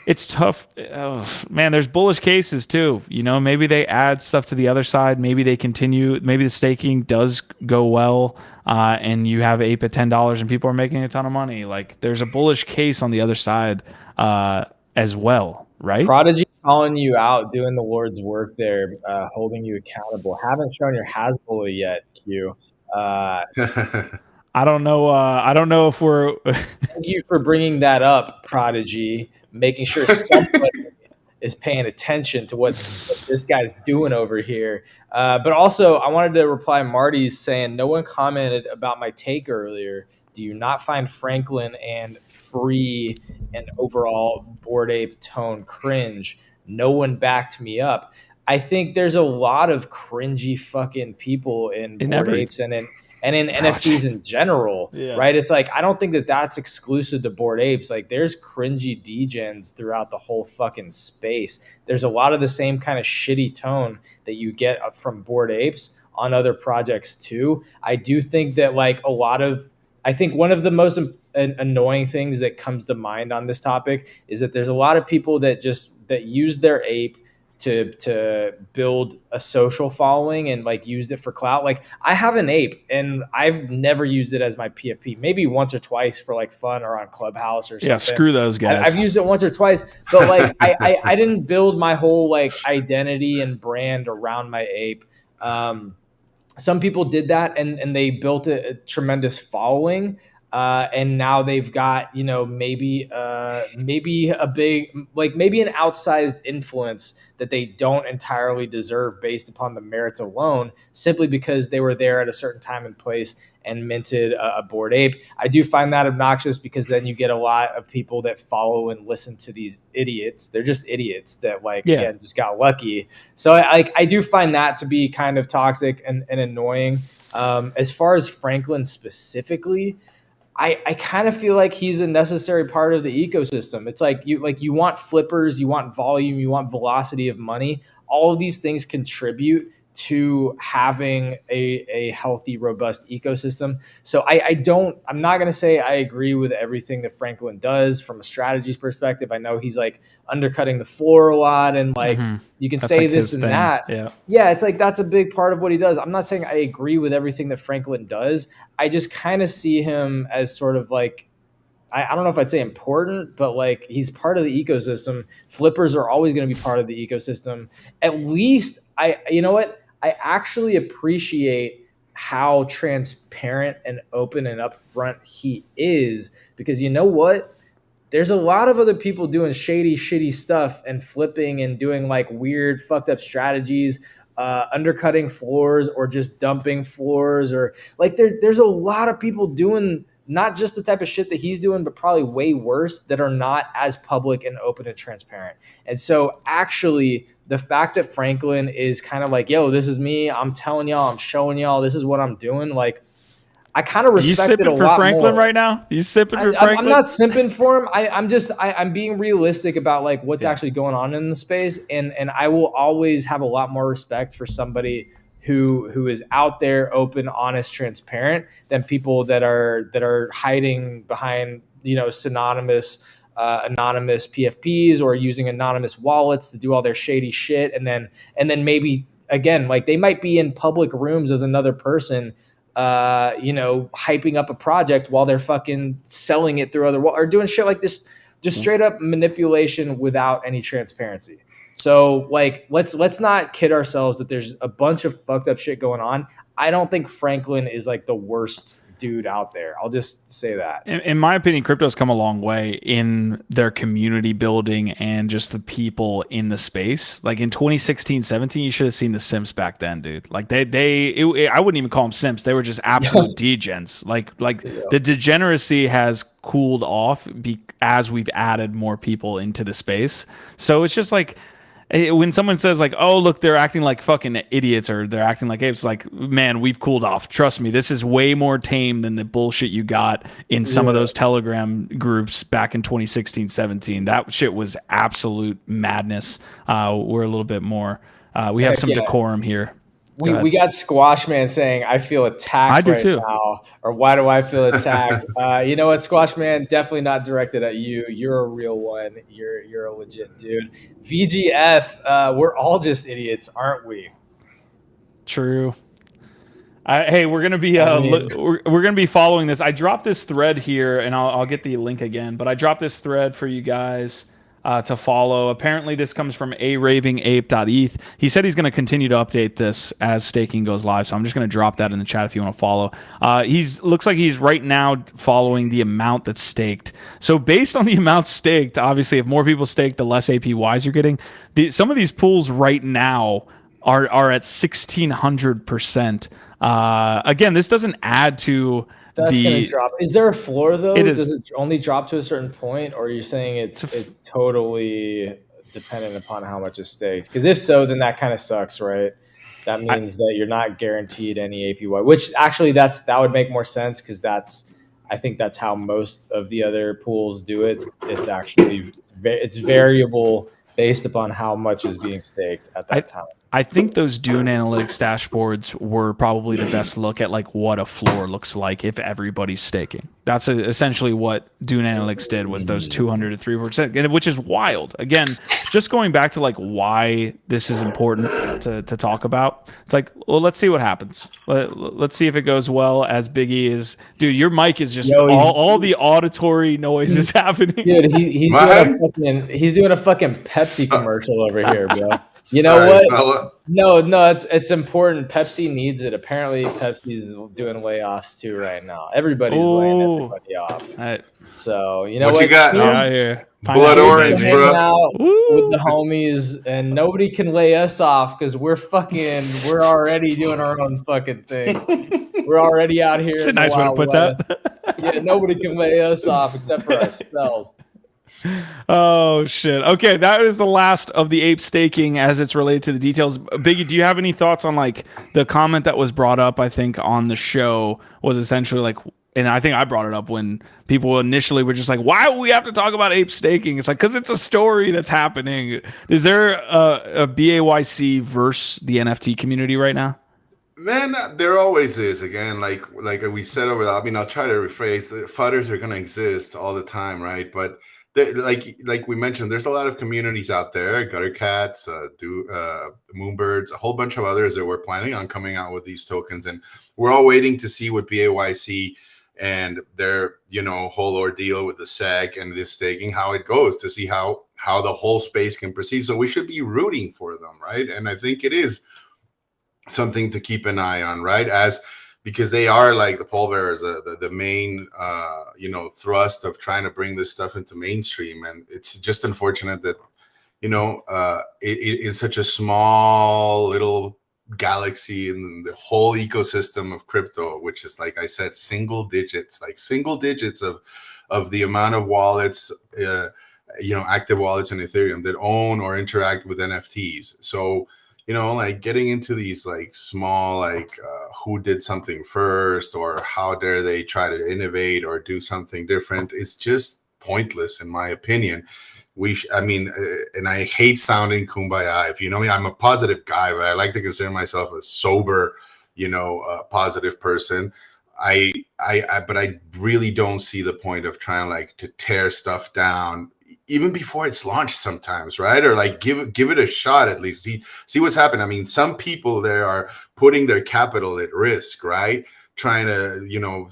It's tough. Oh, man, there's bullish cases too. Maybe they add stuff to the other side. Maybe they continue. Maybe the staking does go well, and you have Ape at $10 and people are making a ton of money. Like, there's a bullish case on the other side as well, right? Prodigy calling you out, doing the Lord's work there, holding you accountable. Haven't shown your Hasbully yet, Q. I don't know. I don't know if we're. Thank you for bringing that up, Prodigy. Making sure somebody is paying attention to what this guy's doing over here. But also, I wanted to reply Marty's saying, no one commented about my take earlier. Do you not find Franklin and Free and overall Bored Ape tone cringe? No one backed me up. I think there's a lot of cringy fucking people in Bored Apes and in NFTs in general, right? It's like, I don't think that that's exclusive to Bored Apes. Like, there's cringy degens throughout the whole fucking space. There's a lot of the same kind of shitty tone that you get from Bored Apes on other projects too. I do think that I think one of the most annoying things that comes to mind on this topic is that there's a lot of people that use their ape to build a social following and used it for clout. Like, I have an ape and I've never used it as my PFP, maybe once or twice for fun or on Clubhouse or something. Yeah, screw those guys. I've used it once or twice, but I didn't build my whole identity and brand around my ape. Some people did that and they built a tremendous following. And now they've got, maybe a big, maybe an outsized influence that they don't entirely deserve based upon the merits alone, simply because they were there at a certain time and place and minted a Bored Ape. I do find that obnoxious because then you get a lot of people that follow and listen to these idiots. They're just idiots that again, just got lucky. So I do find that to be kind of toxic and annoying. As far as Franklin specifically, I kind of feel like he's a necessary part of the ecosystem. It's you want flippers, you want volume, you want velocity of money. All of these things contribute to having a healthy, robust ecosystem. So I'm not going to say I agree with everything that Franklin does from a strategies perspective. I know he's undercutting the floor a lot and you can say this and that. Yeah. It's that's a big part of what he does. I'm not saying I agree with everything that Franklin does. I just kind of see him as sort of I don't know if I'd say important, but he's part of the ecosystem. Flippers are always going to be part of the ecosystem. At least you know what? I actually appreciate how transparent and open and upfront he is, because you know what? There's a lot of other people doing shady, shitty stuff and flipping and doing weird, fucked up strategies, undercutting floors or just dumping floors, or there's a lot of people doing not just the type of shit that he's doing, but probably way worse, that are not as public and open and transparent. And so actually, the fact that Franklin is kind of yo, this is me, I'm telling y'all, I'm showing y'all, this is what I'm doing. I kind of respect it a lot more. You sipping for Franklin right now? You sipping for Franklin? I'm not simping for him. I'm being realistic about what's actually going on in the space. And I will always have a lot more respect for somebody who is out there, open, honest, transparent, than people that are hiding behind, synonymous anonymous PFPs or using anonymous wallets to do all their shady shit. And then maybe again, they might be in public rooms as another person, hyping up a project while they're fucking selling it through other or doing shit like this, just straight up manipulation without any transparency. So let's not kid ourselves that there's a bunch of fucked up shit going on. I don't think Franklin is the worst dude out there. I'll just say that. In my opinion, crypto's come a long way in their community building and just the people in the space. Like in 2016, 17, you should have seen the simps back then, dude. Like I wouldn't even call them simps. They were just absolute degens. Like the degeneracy has cooled off as we've added more people into the space. So it's just like, when someone says like, oh, look, they're acting like fucking idiots or they're acting like apes, like, man, we've cooled off. Trust me, this is way more tame than the bullshit you got in some of those Telegram groups back in 2016, 17. That shit was absolute madness. We're a little bit more, we have some decorum here. We got Squash Man saying, I feel attacked now. Or why do I feel attacked? You know what, Squash Man? Definitely not directed at you. You're a real one. You're a legit dude. VGF, we're all just idiots, aren't we? True. Hey, we're gonna be we're gonna be following this. I dropped this thread here, and I'll get the link again. But I dropped this thread for you guys to follow. Apparently, this comes from araving.ape.eth. He said he's going to continue to update this as staking goes live. So I'm just going to drop that in the chat if you want to follow. Looks like he's right now following the amount that's staked. So based on the amount staked, obviously, if more people stake, the less APYs you're getting. Some of these pools right now are at 1,600%. Again, this doesn't add to. That's going to drop. Is there a floor though? Does it only drop to a certain point, or are you saying it's totally dependent upon how much is staked? Because if so, then that kind of sucks, right? That means that you're not guaranteed any APY. Which actually, that would make more sense because I think that's how most of the other pools do it. It's actually it's variable based upon how much is being staked at that time. I think those Dune Analytics dashboards were probably the best look at like what a floor looks like if everybody's staking. That's essentially what Dune Analytics did, was those 200 to 3%, which is wild. Again, just going back to like why this is important to talk about. It's like, well, let's see what happens. Let's see if it goes well. As Biggie is, dude, your mic is just all the auditory noise is happening. Dude, he's doing a fucking Pepsi commercial over here, bro. You know what? Fella. No, it's important. Pepsi needs it. Apparently, Pepsi's doing layoffs too right now. Everybody's laying everybody off. So you know what you got? Out here. Blood orange, bro. Out with the homies, and nobody can lay us off because we're already doing our own fucking thing. We're already out here. It's a nice way to put that. Yeah, nobody can lay us off except for ourselves. Oh shit. Okay, that is the last of the ape staking as it's related to the details. Biggie, do you have any thoughts on like the comment that was brought up, I think, on the show was essentially like, and I think I brought it up when people initially were just like, why would we have to talk about ape staking? It's like, because it's a story that's happening. Is there a BAYC versus the NFT community right now? Man, there always is. Again, like we said over there, I mean, I'll try to rephrase. The FUDDers are going to exist all the time, right? But like we mentioned, there's a lot of communities out there, Gutter Cats, Moonbirds, a whole bunch of others that we're planning on coming out with these tokens. And we're all waiting to see what BAYC and their, whole ordeal with the SEC and this staking, how it goes, to see how the whole space can proceed. So we should be rooting for them, right? And I think it is something to keep an eye on, right? Because they are like the pallbearers, the main, thrust of trying to bring this stuff into mainstream. And it's just unfortunate that, it's such a small little galaxy in the whole ecosystem of crypto, which is, like I said, single digits of the amount of wallets, active wallets in Ethereum that own or interact with NFTs. So, like getting into these like small, who did something first or how dare they try to innovate or do something different is just pointless, in my opinion. And I hate sounding kumbaya. If you know me, I'm a positive guy, but I like to consider myself a sober, positive person. But I really don't see the point of trying to tear stuff down even before it's launched sometimes, right? Or give it a shot at least. See what's happening. I mean, some people there are putting their capital at risk, right? Trying to,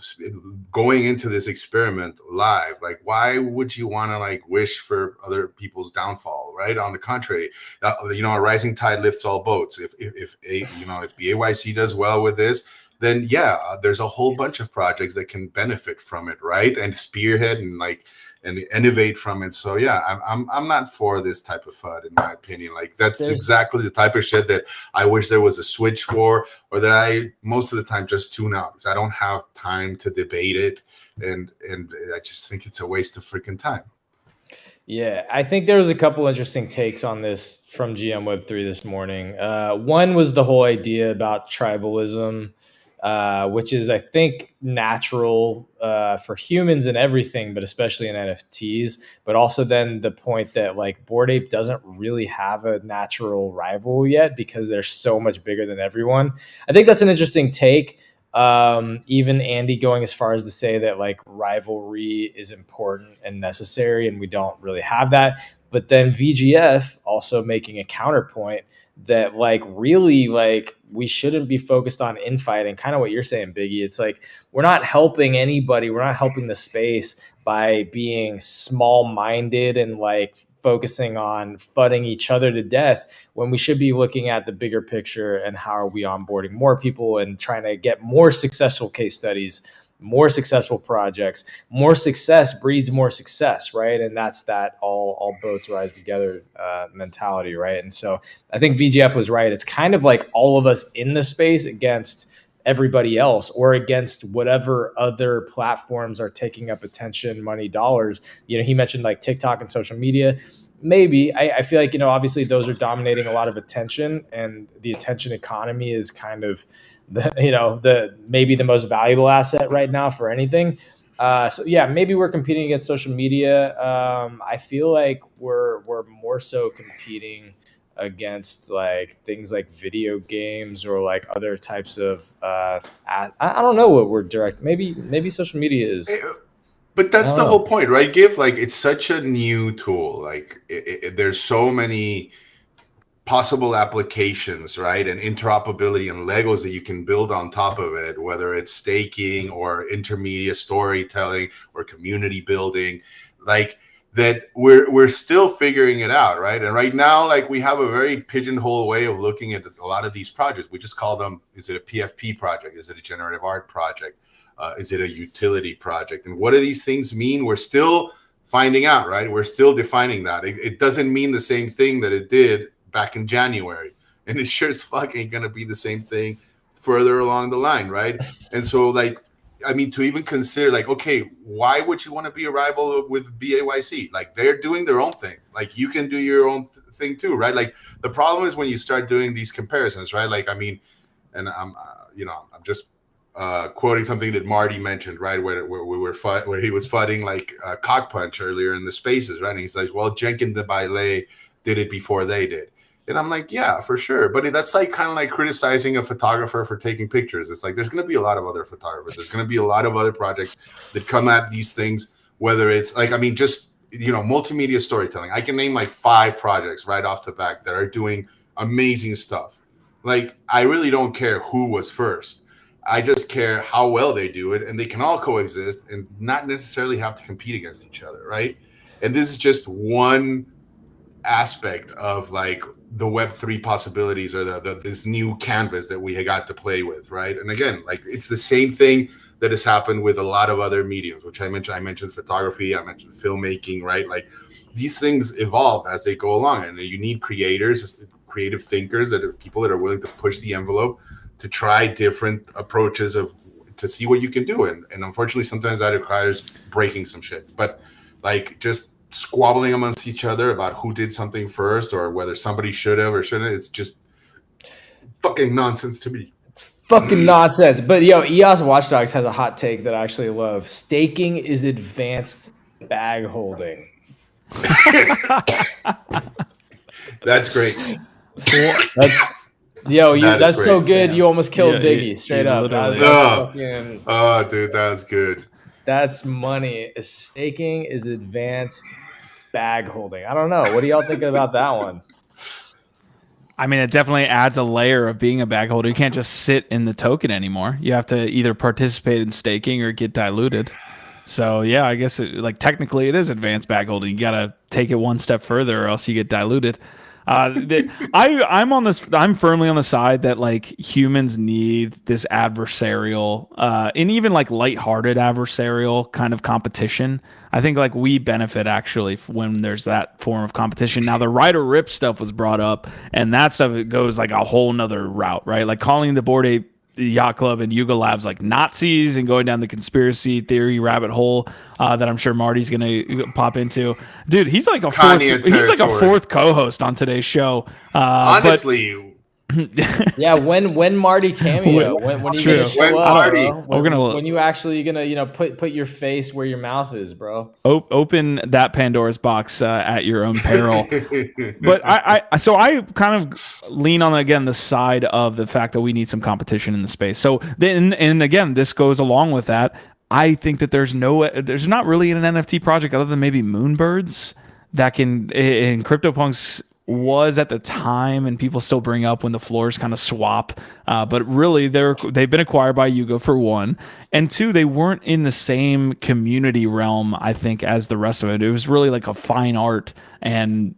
going into this experiment live. Like, why would you want to wish for other people's downfall, right? On the contrary, a rising tide lifts all boats. If BAYC does well with this, then yeah, there's a whole bunch of projects that can benefit from it, right? And spearhead and innovate from it. So yeah, I'm not for this type of FUD, in my opinion. Like that's exactly the type of shit that I wish there was a switch for, or that I most of the time just tune out, because I don't have time to debate it, and I just think it's a waste of freaking time. Yeah, I think there was a couple interesting takes on this from GM Web3 this morning. One was the whole idea about tribalism, which is, I think, natural for humans and everything, but especially in NFTs. But also then the point that like Bored Ape doesn't really have a natural rival yet because they're so much bigger than everyone. I think that's an interesting take. Even Andy going as far as to say that like rivalry is important and necessary, and we don't really have that. But then VGF also making a counterpoint that like really like we shouldn't be focused on infighting, kind of what you're saying, Biggie. It's like we're not helping anybody, we're not helping the space by being small-minded and like focusing on fudding each other to death, when we should be looking at the bigger picture and how are we onboarding more people and trying to get more successful case studies, more successful projects. More success breeds more success, right? And that's that all boats rise together mentality, right? And so I think VGF was right. It's kind of like all of us in the space against everybody else, or against whatever other platforms are taking up attention, money, dollars. You know, he mentioned like TikTok and social media. Maybe I feel like, you know, obviously those are dominating a lot of attention, and the attention economy is kind of the maybe the most valuable asset right now for anything. So yeah, maybe we're competing against social media. I feel like we're more so competing against like things like video games or like other types of I don't know what we're direct. Maybe social media is. But that's the whole point, right? GIF, like it's such a new tool. Like there's so many possible applications, right? And interoperability and Legos that you can build on top of it, whether it's staking or intermedia storytelling or community building, like that we're still figuring it out, right? And right now, like we have a very pigeonhole way of looking at a lot of these projects. We just call them, is it a PFP project? Is it a generative art project? Is it a utility project? And what do these things mean? We're still finding out, right? We're still defining that. It doesn't mean the same thing that it did back in January. And it sure as fuck ain't going to be the same thing further along the line, right? And so, like, I mean, to even consider, like, okay, why would you want to be a rival with BAYC? Like, they're doing their own thing. Like, you can do your own thing too, right? Like, the problem is when you start doing these comparisons, right? Like, I mean, and I'm just quoting something that Marty mentioned, right? Where he was fighting like CockPunch earlier in the spaces, right? And he's like, well, Jenkins de Baile did it before they did. And I'm like, yeah, for sure. But that's like kind of like criticizing a photographer for taking pictures. It's like there's going to be a lot of other photographers. There's going to be a lot of other projects that come at these things, whether it's like, I mean, just, multimedia storytelling. I can name like 5 projects right off the back that are doing amazing stuff. Like, I really don't care who was first. I just care how well they do it, and they can all coexist and not necessarily have to compete against each other, right? And this is just one aspect of like the Web3 possibilities, or this new canvas that we got to play with, right? And again, like it's the same thing that has happened with a lot of other mediums, which I mentioned photography, I mentioned filmmaking, right? Like these things evolve as they go along, and you need creators, creative thinkers, that are people that are willing to push the envelope to try different approaches to see what you can do. And unfortunately, sometimes that requires breaking some shit, but like just squabbling amongst each other about who did something first or whether somebody should have or shouldn't. It's just fucking nonsense to me. Fucking nonsense. But EOS Watchdogs has a hot take that I actually love. Staking is advanced bag holding. That's great. That's so good. Damn. You almost killed Biggie. Straight up. Dude, that's good. That's money. Staking is advanced bag holding. I don't know. What do y'all think about that one? I mean, it definitely adds a layer of being a bag holder. You can't just sit in the token anymore. You have to either participate in staking or get diluted. So yeah, I guess technically it is advanced bag holding. You got to take it one step further or else you get diluted. I'm firmly on the side that like humans need this adversarial, and even like lighthearted adversarial kind of competition. I think like we benefit actually when there's that form of competition. Now the Ride or Rip stuff was brought up, and that stuff it goes like a whole nother route, right? Like calling the Bored Ape Yacht Club and Yuga Labs like Nazis and going down the conspiracy theory rabbit hole that I'm sure Marty's gonna pop into. Dude, he's like a fourth co-host on today's show. Honestly. Yeah, when Marty cameo, when you gonna show up, bro? When you actually gonna put your face where your mouth is, bro? Open that Pandora's box at your own peril. But I kind of lean on again the side of the fact that we need some competition in the space. So then, and again, this goes along with that. I think that there's not really an NFT project other than maybe Moonbirds that can in CryptoPunks was at the time, and people still bring up when the floors kind of swap. But really, they've been acquired by Yuga for one, and two, they weren't in the same community realm, I think, as the rest of it. It was really like a fine art, and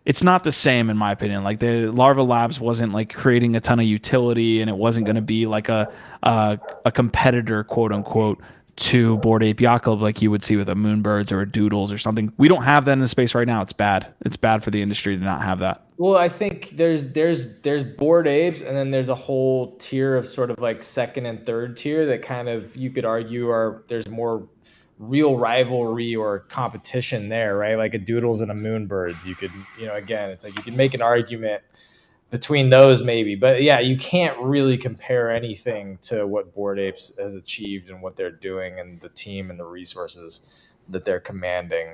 it's not the same in my opinion. Like the Larva Labs wasn't like creating a ton of utility, and it wasn't going to be like a competitor, quote unquote, to Bored Ape Yacht Club like you would see with a Moonbirds or a Doodles or something. We don't have that in the space right now. It's bad. It's bad for the industry to not have that. Well, I think there's Bored Apes, and then there's a whole tier of sort of like second and third tier that kind of you could argue there's more real rivalry or competition there, right? Like a Doodles and a Moonbirds. You could, again, it's like you can make an argument between those maybe, but yeah, you can't really compare anything to what Bored Apes has achieved and what they're doing and the team and the resources that they're commanding.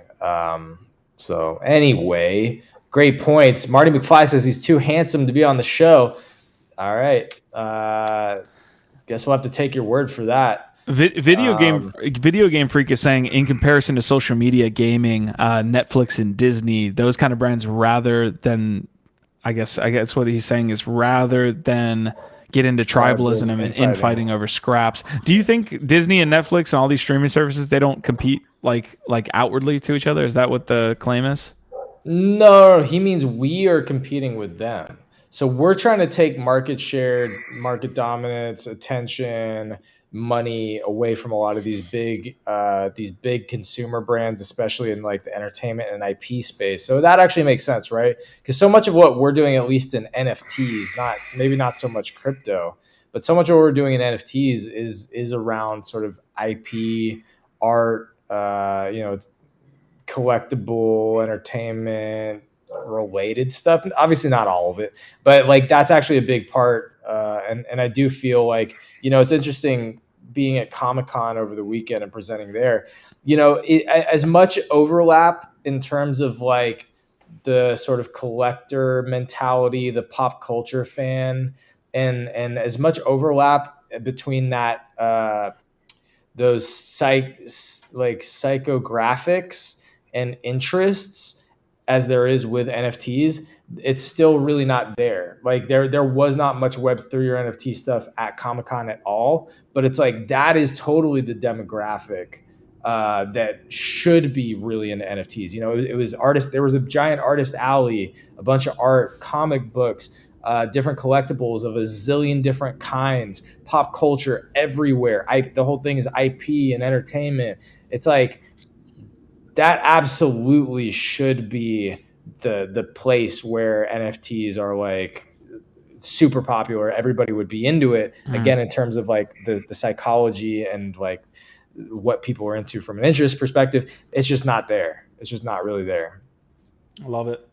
So anyway, great points. Marty McFly says he's too handsome to be on the show. All right. Guess we'll have to take your word for that. Video game freak is saying in comparison to social media, gaming, Netflix and Disney, those kind of brands, rather than I guess what he's saying is rather than get into tribalism and infighting over scraps. Do you think Disney and Netflix and all these streaming services, they don't compete like outwardly to each other? Is that what the claim is? No, he means we are competing with them. So we're trying to take market share, market dominance, attention, money away from a lot of these big consumer brands, especially in like the entertainment and IP space. So that actually makes sense, right? Because so much of what we're doing, at least in NFTs, maybe not so much crypto, but so much of what we're doing in NFTs is around sort of IP, art, collectible, entertainment related stuff. Obviously not all of it, but like that's actually a big part. And I do feel like, it's interesting being at Comic-Con over the weekend and presenting there, as much overlap in terms of like the sort of collector mentality, the pop culture fan, and as much overlap between that, those psychographics and interests as there is with NFTs, it's still really not there. Like there was not much Web3 or NFT stuff at Comic-Con at all, but it's like that is totally the demographic that should be really into NFTs. It was artists. There was a giant artist alley, a bunch of art, comic books, different collectibles of a zillion different kinds, pop culture everywhere. The whole thing is IP and entertainment. It's like that absolutely should be the place where NFTs are like super popular. Everybody would be into it. Again, in terms of like the psychology and like what people are into from an interest perspective, it's just not there. It's just not really there. I love it.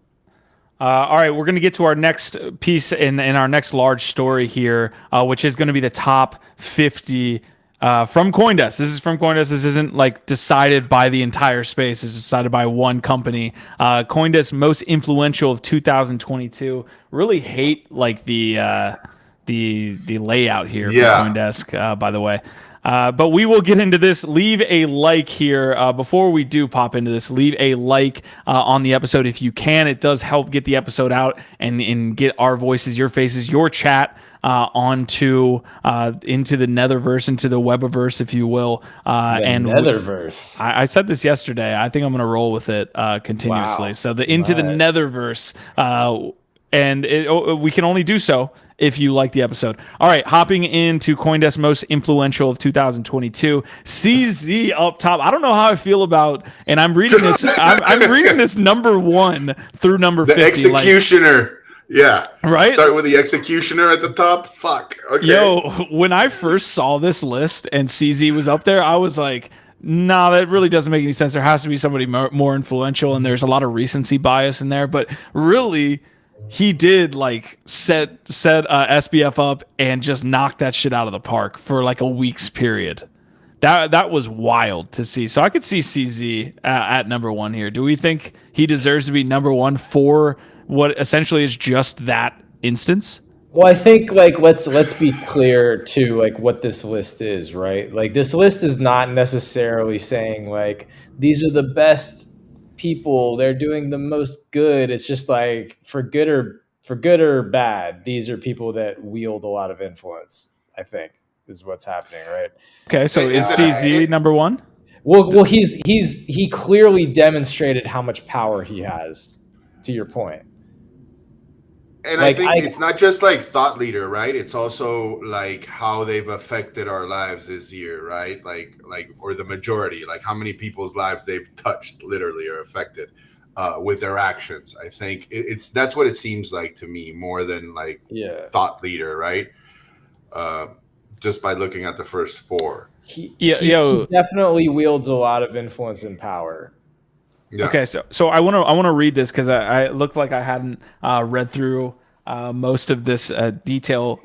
All right, we're going to get to our next piece in our next large story here, which is going to be the top 50 from CoinDesk. This is from CoinDesk. This isn't like decided by the entire space. It's decided by one company. CoinDesk most influential of 2022. Really hate like the layout here for CoinDesk, by the way. But we will get into this. Leave a like here. Before we do pop into this, leave a like on the episode if you can. It does help get the episode out and get our voices, your faces, your chat onto into the Netherverse, into the Webiverse, if you will. And Netherverse. I said this yesterday. I think I'm going to roll with it continuously. Wow. So into the Netherverse, and we can only do so if you like the episode. All right, hopping into CoinDesk most influential of 2022, CZ up top. I don't know how I feel about, and I'm reading this. I'm reading this number 1 through number 50. The executioner. Yeah. Right? Start with the executioner at the top. Fuck. Okay. Yo, when I first saw this list and CZ was up there, I was like, nah, that really doesn't make any sense. There has to be somebody more influential, and there's a lot of recency bias in there. But really, he did like set SBF up and just knock that shit out of the park for like a week's period. That was wild to see. So I could see CZ at number 1 here. Do we think he deserves to be number 1 for what essentially is just that instance? Well, I think like let's be clear to like what this list is, right? Like this list is not necessarily saying like these are the best people, they're doing the most good. It's just like for good or bad, these are people that wield a lot of influence, I think, is what's happening, right? Okay, so is CZ number 1? Well, he clearly demonstrated how much power he has, to your point. And like, I think it's not just like thought leader, right? It's also like how they've affected our lives this year, right? Like, or the majority, like how many people's lives they've touched, literally, or affected with their actions. I think that's what it seems like to me, more than like thought leader, right? Just by looking at the first 4. He definitely wields a lot of influence and power. Yeah. Okay, so I want to read this because I looked like I hadn't read through most of this detail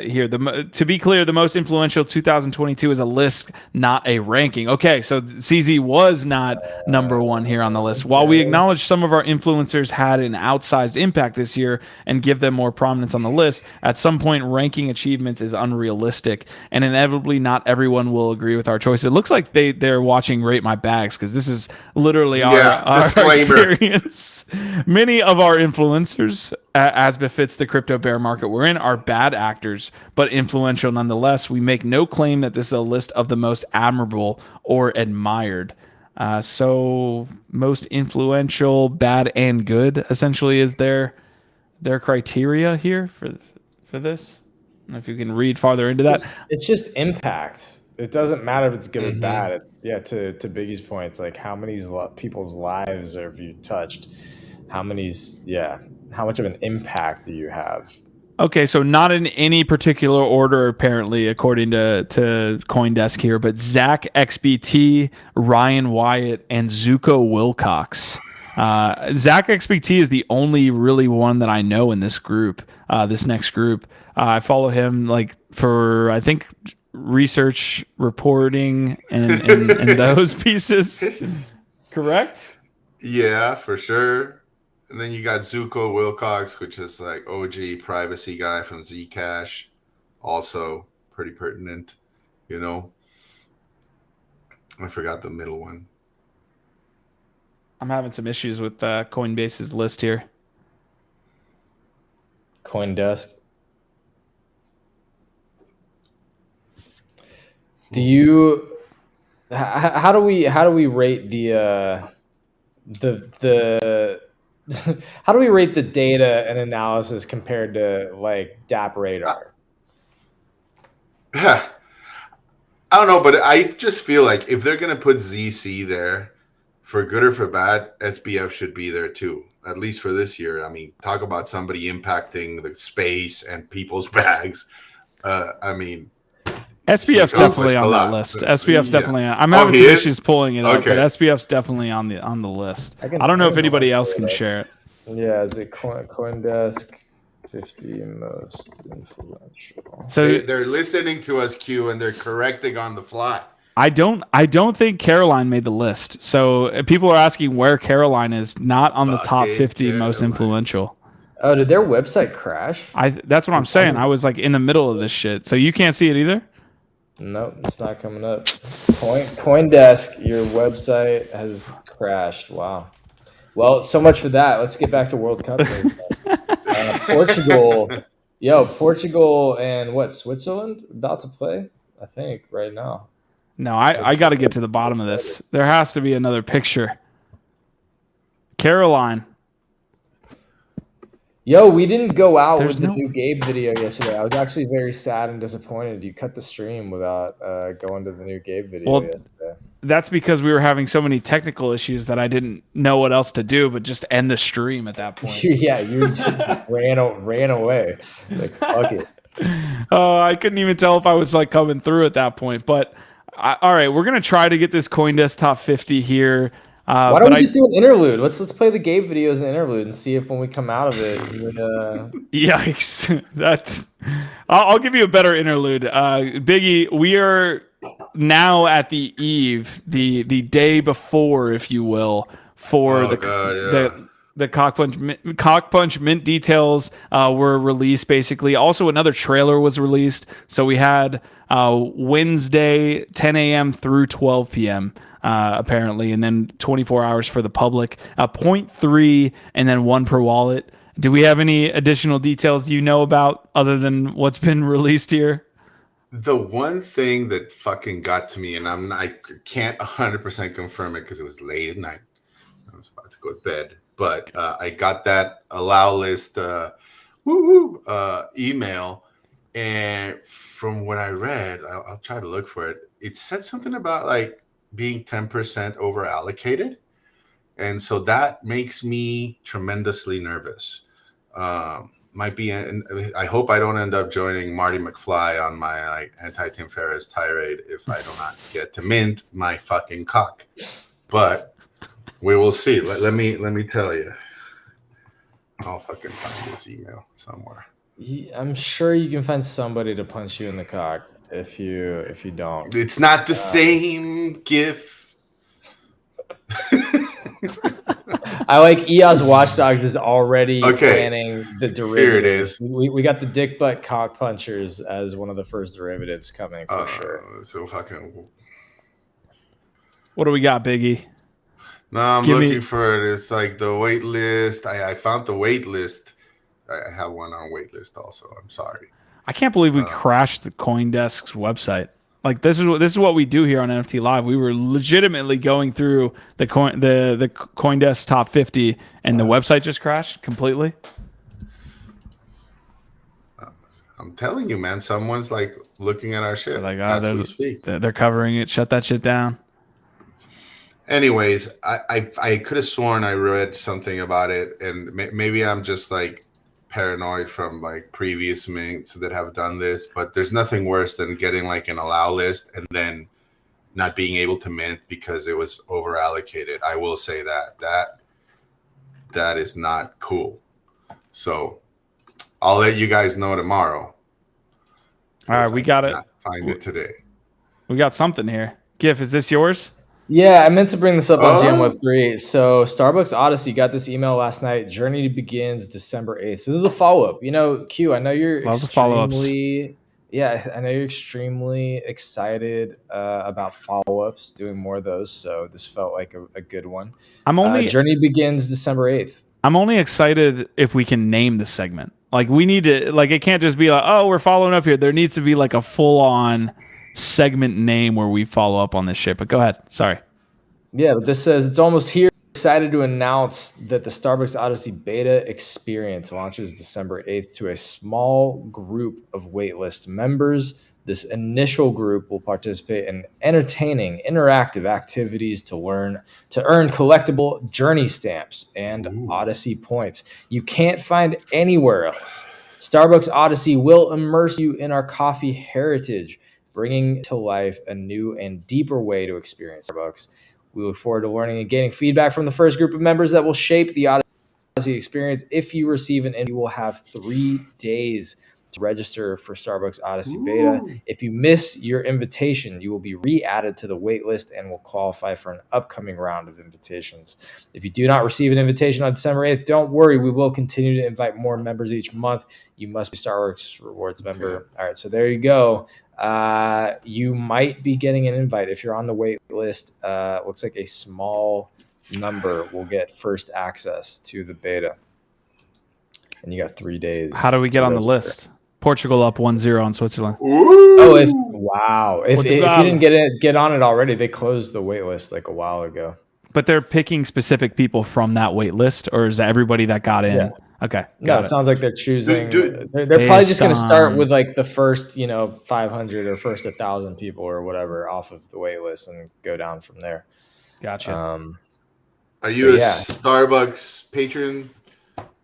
here. To be clear, the most influential 2022 is a list, not a ranking. Okay, so CZ was not number 1 here on the list. While we acknowledge some of our influencers had an outsized impact this year and give them more prominence on the list, at some point ranking achievements is unrealistic, and inevitably not everyone will agree with our choice. It looks like they're watching Rate My Bags because this is literally our experience. Many of our influencers, as befits the crypto bear market we're in, are bad actors, but influential nonetheless. We make no claim that this is a list of the most admirable or admired. So most influential, bad and good, essentially, is their criteria here for this. I don't know if you can read farther into that. It's just impact. It doesn't matter if it's good or bad. It's to Biggie's point, it's like how many people's lives have you touched? How much of an impact do you have? Okay, so not in any particular order, apparently, according to CoinDesk here, but Zach XBT, Ryan Wyatt, and Zuko Wilcox. Zach XBT is the only really one that I know in this group, this next group. I follow him like for, I think, research, reporting, and those pieces. Correct? Yeah, for sure. And then you got Zuko Wilcox, which is like OG privacy guy from Zcash. Also pretty pertinent, you know. I forgot the middle one. I'm having some issues with Coinbase's list here. CoinDesk. Do you? How do we rate the how do we rate the data and analysis compared to like DApp Radar? I don't know, but I just feel like if they're gonna put ZC there, for good or for bad, SBF should be there too. At least for this year. I mean, talk about somebody impacting the space and people's bags. I mean, SBF's definitely on that list. SBF's definitely on. I'm having some issues pulling it up, but SBF's definitely on the list. I don't know if anybody else can share it. Yeah, is it CoinDesk 50 most influential? So they're listening to us, Q, and they're correcting on the fly. I don't think Caroline made the list. So people are asking where Caroline is, not on the top 50 most influential. Oh, did their website crash? That's what I'm saying. I was like in the middle of this shit. So you can't see it either? Nope, it's not coming up. CoinDesk, your website has crashed. Wow. Well, so much for that. Let's get back to World Cup. Portugal Yo, Portugal and Switzerland about to play, I think, right now. No, I got to get to the bottom of this. There has to be another picture. Caroline. Yo, we didn't go out with the new Gabe video yesterday. I was actually very sad and disappointed. You cut the stream without going to the new Gabe video yesterday. That's because we were having so many technical issues that I didn't know what else to do but just end the stream at that point. Yeah, you just ran away. Like, fuck it. Oh, I couldn't even tell if I was like coming through at that point. But all right, we're gonna try to get this CoinDesk top 50 here. Why don't we just do an interlude? Let's play the Gabe video as an interlude and see if when we come out of it. Yikes! I'll give you a better interlude. Biggie, we are now at the eve, the day before, if you will, for the CockPunch mint details were released. Basically, also another trailer was released. So we had Wednesday 10 a.m. through 12 p.m. Apparently, and then 24 hours for the public. 0.3 and then 1 per wallet. Do we have any additional details you know about other than what's been released here? The one thing that fucking got to me, and I can't 100% confirm it because it was late at night. I was about to go to bed, but I got that allow list email, and from what I read, I'll try to look for it. It said something about like being 10% over allocated, and so that makes me tremendously nervous. Might be, I hope I don't end up joining Marty McFly on my like anti-Tim Ferriss tirade if I do not get to mint my fucking cock. But we will see. Let me tell you. I'll fucking find this email somewhere. I'm sure you can find somebody to punch you in the cock if you don't. It's not the same GIF. I like EOS Watchdogs is already planning the derivatives. Here it is. We got the dick butt cock punchers as one of the first derivatives coming for sure. So fucking. What do we got, Biggie? No, I'm looking for it. It's like the wait list. I found the wait list. I have one on wait list also. I'm sorry. I can't believe we crashed the CoinDesk's website. Like this is what we do here on NFT Live. We were legitimately going through the CoinDesk top 50, and the website just crashed completely. I'm telling you, man. Someone's like looking at our shit. Like, they're covering it. Shut that shit down. Anyways, I could have sworn I read something about it, and maybe I'm just like paranoid from like previous mints that have done this, but there's nothing worse than getting like an allow list and then not being able to mint because it was over allocated. I will say that is not cool. So I'll let you guys know tomorrow. All right, we got it. Find it today. We got something here. GIF, is this yours? Yeah, I meant to bring this up on Web3. So Starbucks Odyssey got this email last night. Journey begins December 8th. So this is a follow-up. You know, Q, I know you're extremely excited about follow-ups, doing more of those. So this felt like a good one. Journey begins December 8th. I'm only excited if we can name the segment. Like we need to, like it can't just be like, oh, we're following up here. There needs to be like a full-on segment name where we follow up on this shit. But go ahead. Sorry. Yeah, but this says it's almost here. Excited to announce that the Starbucks Odyssey beta experience launches December 8th to a small group of waitlist members. This initial group will participate in entertaining, interactive activities to earn collectible journey stamps and Odyssey points you can't find anywhere else. Starbucks Odyssey will immerse you in our coffee heritage, bringing to life a new and deeper way to experience Starbucks. We look forward to learning and gaining feedback from the first group of members that will shape the Odyssey experience. If you receive an invite, you will have 3 days to register for Starbucks Odyssey beta. If you miss your invitation, you will be re-added to the wait list and will qualify for an upcoming round of invitations. If you do not receive an invitation on December 8th, don't worry. We will continue to invite more members each month. You must be Starbucks Rewards member. All right, so there you go. You might be getting an invite if you're on the wait list. Looks like a small number will get first access to the beta, and you got 3 days. How do we get on the list? Portugal up 1-0 on Switzerland. Ooh. Oh, if you Portugal. didn't get on it already, they closed the wait list like a while ago. But they're picking specific people from that wait list, or is that everybody that got in? Yeah. Okay. No, it sounds like they're choosing. Dude, they're probably just going to start on- with like the first, 500 or first 1,000 people or whatever off of the wait list and go down from there. Gotcha. Are you a yeah. Starbucks patron?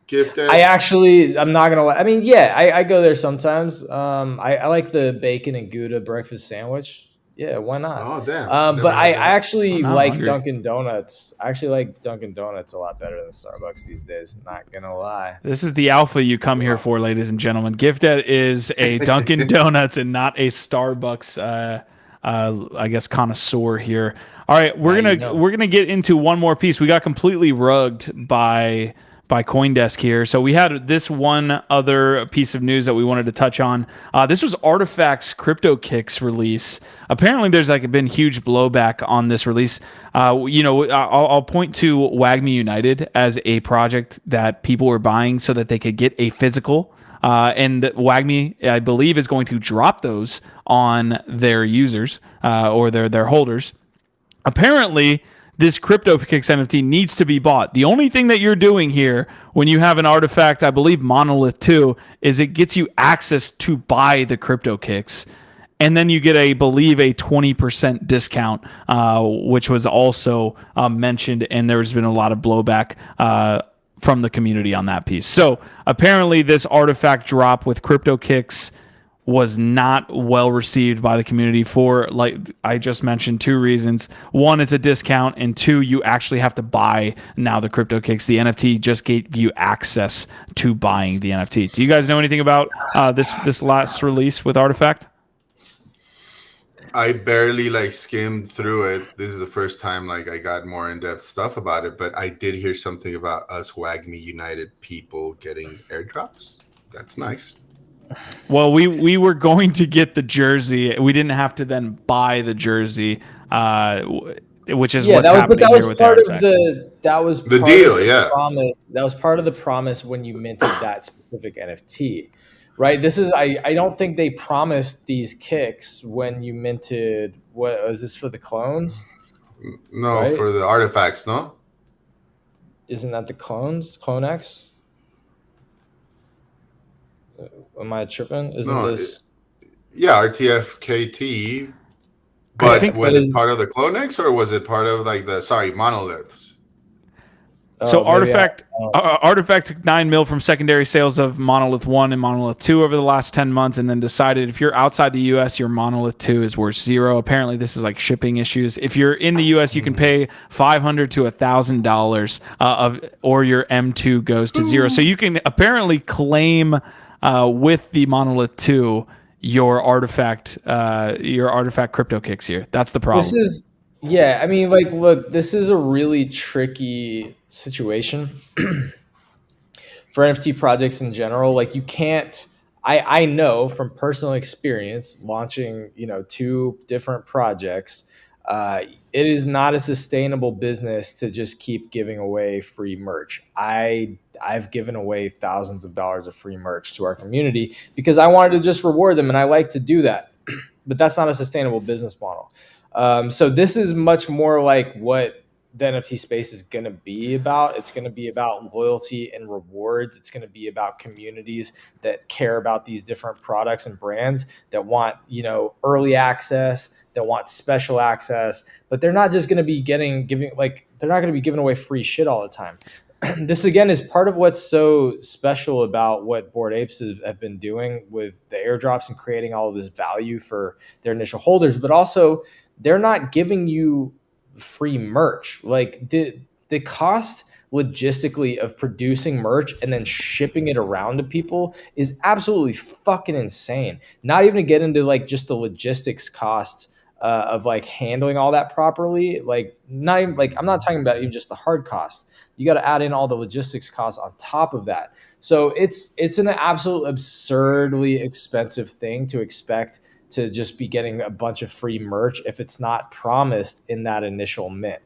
Gifted? I'm not gonna lie. I mean, yeah, I go there sometimes. I like the bacon and Gouda breakfast sandwich. Yeah, why not? Oh damn! But I actually I'm like hungry. Dunkin' Donuts. I actually like Dunkin' Donuts a lot better than Starbucks these days. Not gonna lie. This is the alpha you come here for, ladies and gentlemen. Gifted is a Dunkin' Donuts and not a Starbucks. I guess connoisseur here. All right, we're gonna get into one more piece. We got completely rugged by CoinDesk here. So we had this one other piece of news that we wanted to touch on. This was Artifact's Cryptokicks release. Apparently, there's been huge blowback on this release. I'll point to WAGMI United as a project that people were buying so that they could get a physical. And WAGMI, I believe, is going to drop those on their users or their holders. Apparently, this Cryptokicks NFT needs to be bought. The only thing that you're doing here when you have an artifact, I believe Monolith 2, is it gets you access to buy the Cryptokicks. And then you get, I believe, a 20% discount, which was also mentioned. And there's been a lot of blowback from the community on that piece. So apparently this artifact drop with Cryptokicks was not well received by the community for, like I just mentioned, two reasons. One, it's a discount, and two, you actually have to buy now the Cryptokicks. The NFT just gave you access to buying the NFT. Do you guys know anything about this last release with Artifact? I barely skimmed through it. This is the first time I got more in-depth stuff about it, but I did hear something about us WAGMI United people getting airdrops. That's nice. Well, we were going to get the jersey. We didn't have to then buy the jersey, which is what's happening here with Artifact. That was the deal, yeah. Promise. That was part of the promise when you minted that specific NFT, right? This is I don't think they promised these kicks when you minted. What was this for the clones? No, right? For the artifacts, no. Isn't that the clones? CloneX? Am I tripping? Isn't this? Yeah, RTFKT. But was it part of the CloneX or was it part of monoliths? So Artifact took $9 million from secondary sales of Monolith 1 and Monolith 2 over the last 10 months, and then decided if you're outside the U.S., your Monolith 2 is worth $0. Apparently, this is shipping issues. If you're in the U.S., you can pay $500 to $1,000 or your M2 goes to $0. So you can apparently claim with the Monolith 2 your artifact Cryptokicks here. That's the problem. I mean, look, this is a really tricky situation for NFT projects in general. You can't. I know from personal experience launching, 2 different projects. It is not a sustainable business to just keep giving away free merch. I've given away thousands of dollars of free merch to our community because I wanted to just reward them, and I like to do that. But that's not a sustainable business model. So this is much more like what the NFT space is going to be about. It's going to be about loyalty and rewards. It's going to be about communities that care about these different products and brands that want, early access, that want special access, but they're not just going to be they're not going to be giving away free shit all the time. This again is part of what's so special about what Bored Apes have been doing with the airdrops and creating all of this value for their initial holders, but also they're not giving you free merch. The cost logistically of producing merch and then shipping it around to people is absolutely fucking insane. Not even to get into just the logistics costs of handling all that properly. Not even I'm not talking about even just the hard costs. You got to add in all the logistics costs on top of that. So it's an absolute absurdly expensive thing to expect to just be getting a bunch of free merch if it's not promised in that initial mint.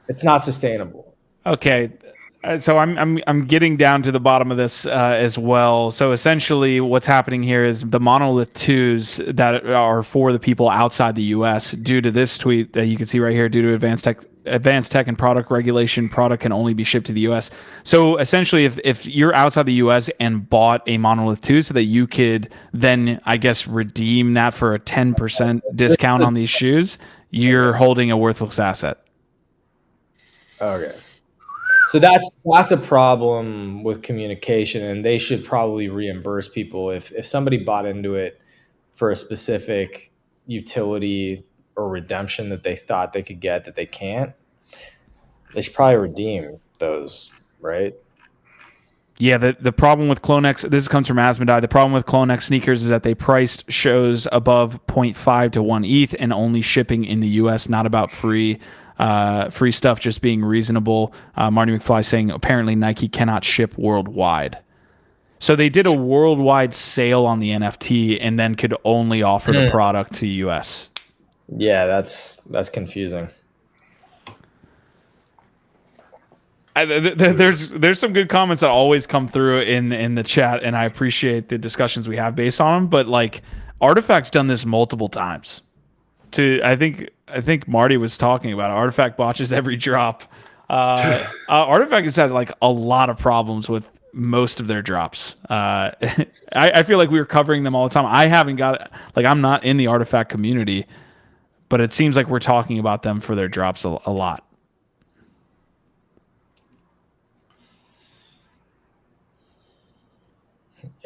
It's not sustainable. Okay. So I'm getting down to the bottom of this as well. So essentially, what's happening here is the monolith twos that are for the people outside the U.S. Due to this tweet that you can see right here, due to advanced tech and product regulation, product can only be shipped to the U.S. So essentially, if you're outside the U.S. and bought a monolith two, so that you could then, I guess, redeem that for a 10% discount on these shoes, you're holding a worthless asset. Okay. So that's a problem with communication, and they should probably reimburse people if somebody bought into it for a specific utility or redemption that they thought they could get that they can't. They should probably redeem those, right? Yeah, the problem with CloneX, this comes from Asmodai. The problem with CloneX sneakers is that they priced shows above 0.5 to 1 ETH and only shipping in the US, not about free stuff, just being reasonable. Marty McFly saying apparently Nike cannot ship worldwide. So they did a worldwide sale on the NFT and then could only offer the product to US. Yeah, that's confusing. There's some good comments that always come through in the chat, and I appreciate the discussions we have based on them. But like, Artifact's done this multiple times. I think Marty was talking about it. Artifact botches every drop. Artifact has had like a lot of problems with most of their drops. I feel like we were covering them all the time. I haven't got, like, I'm not in the Artifact community, but it seems like we're talking about them for their drops a lot.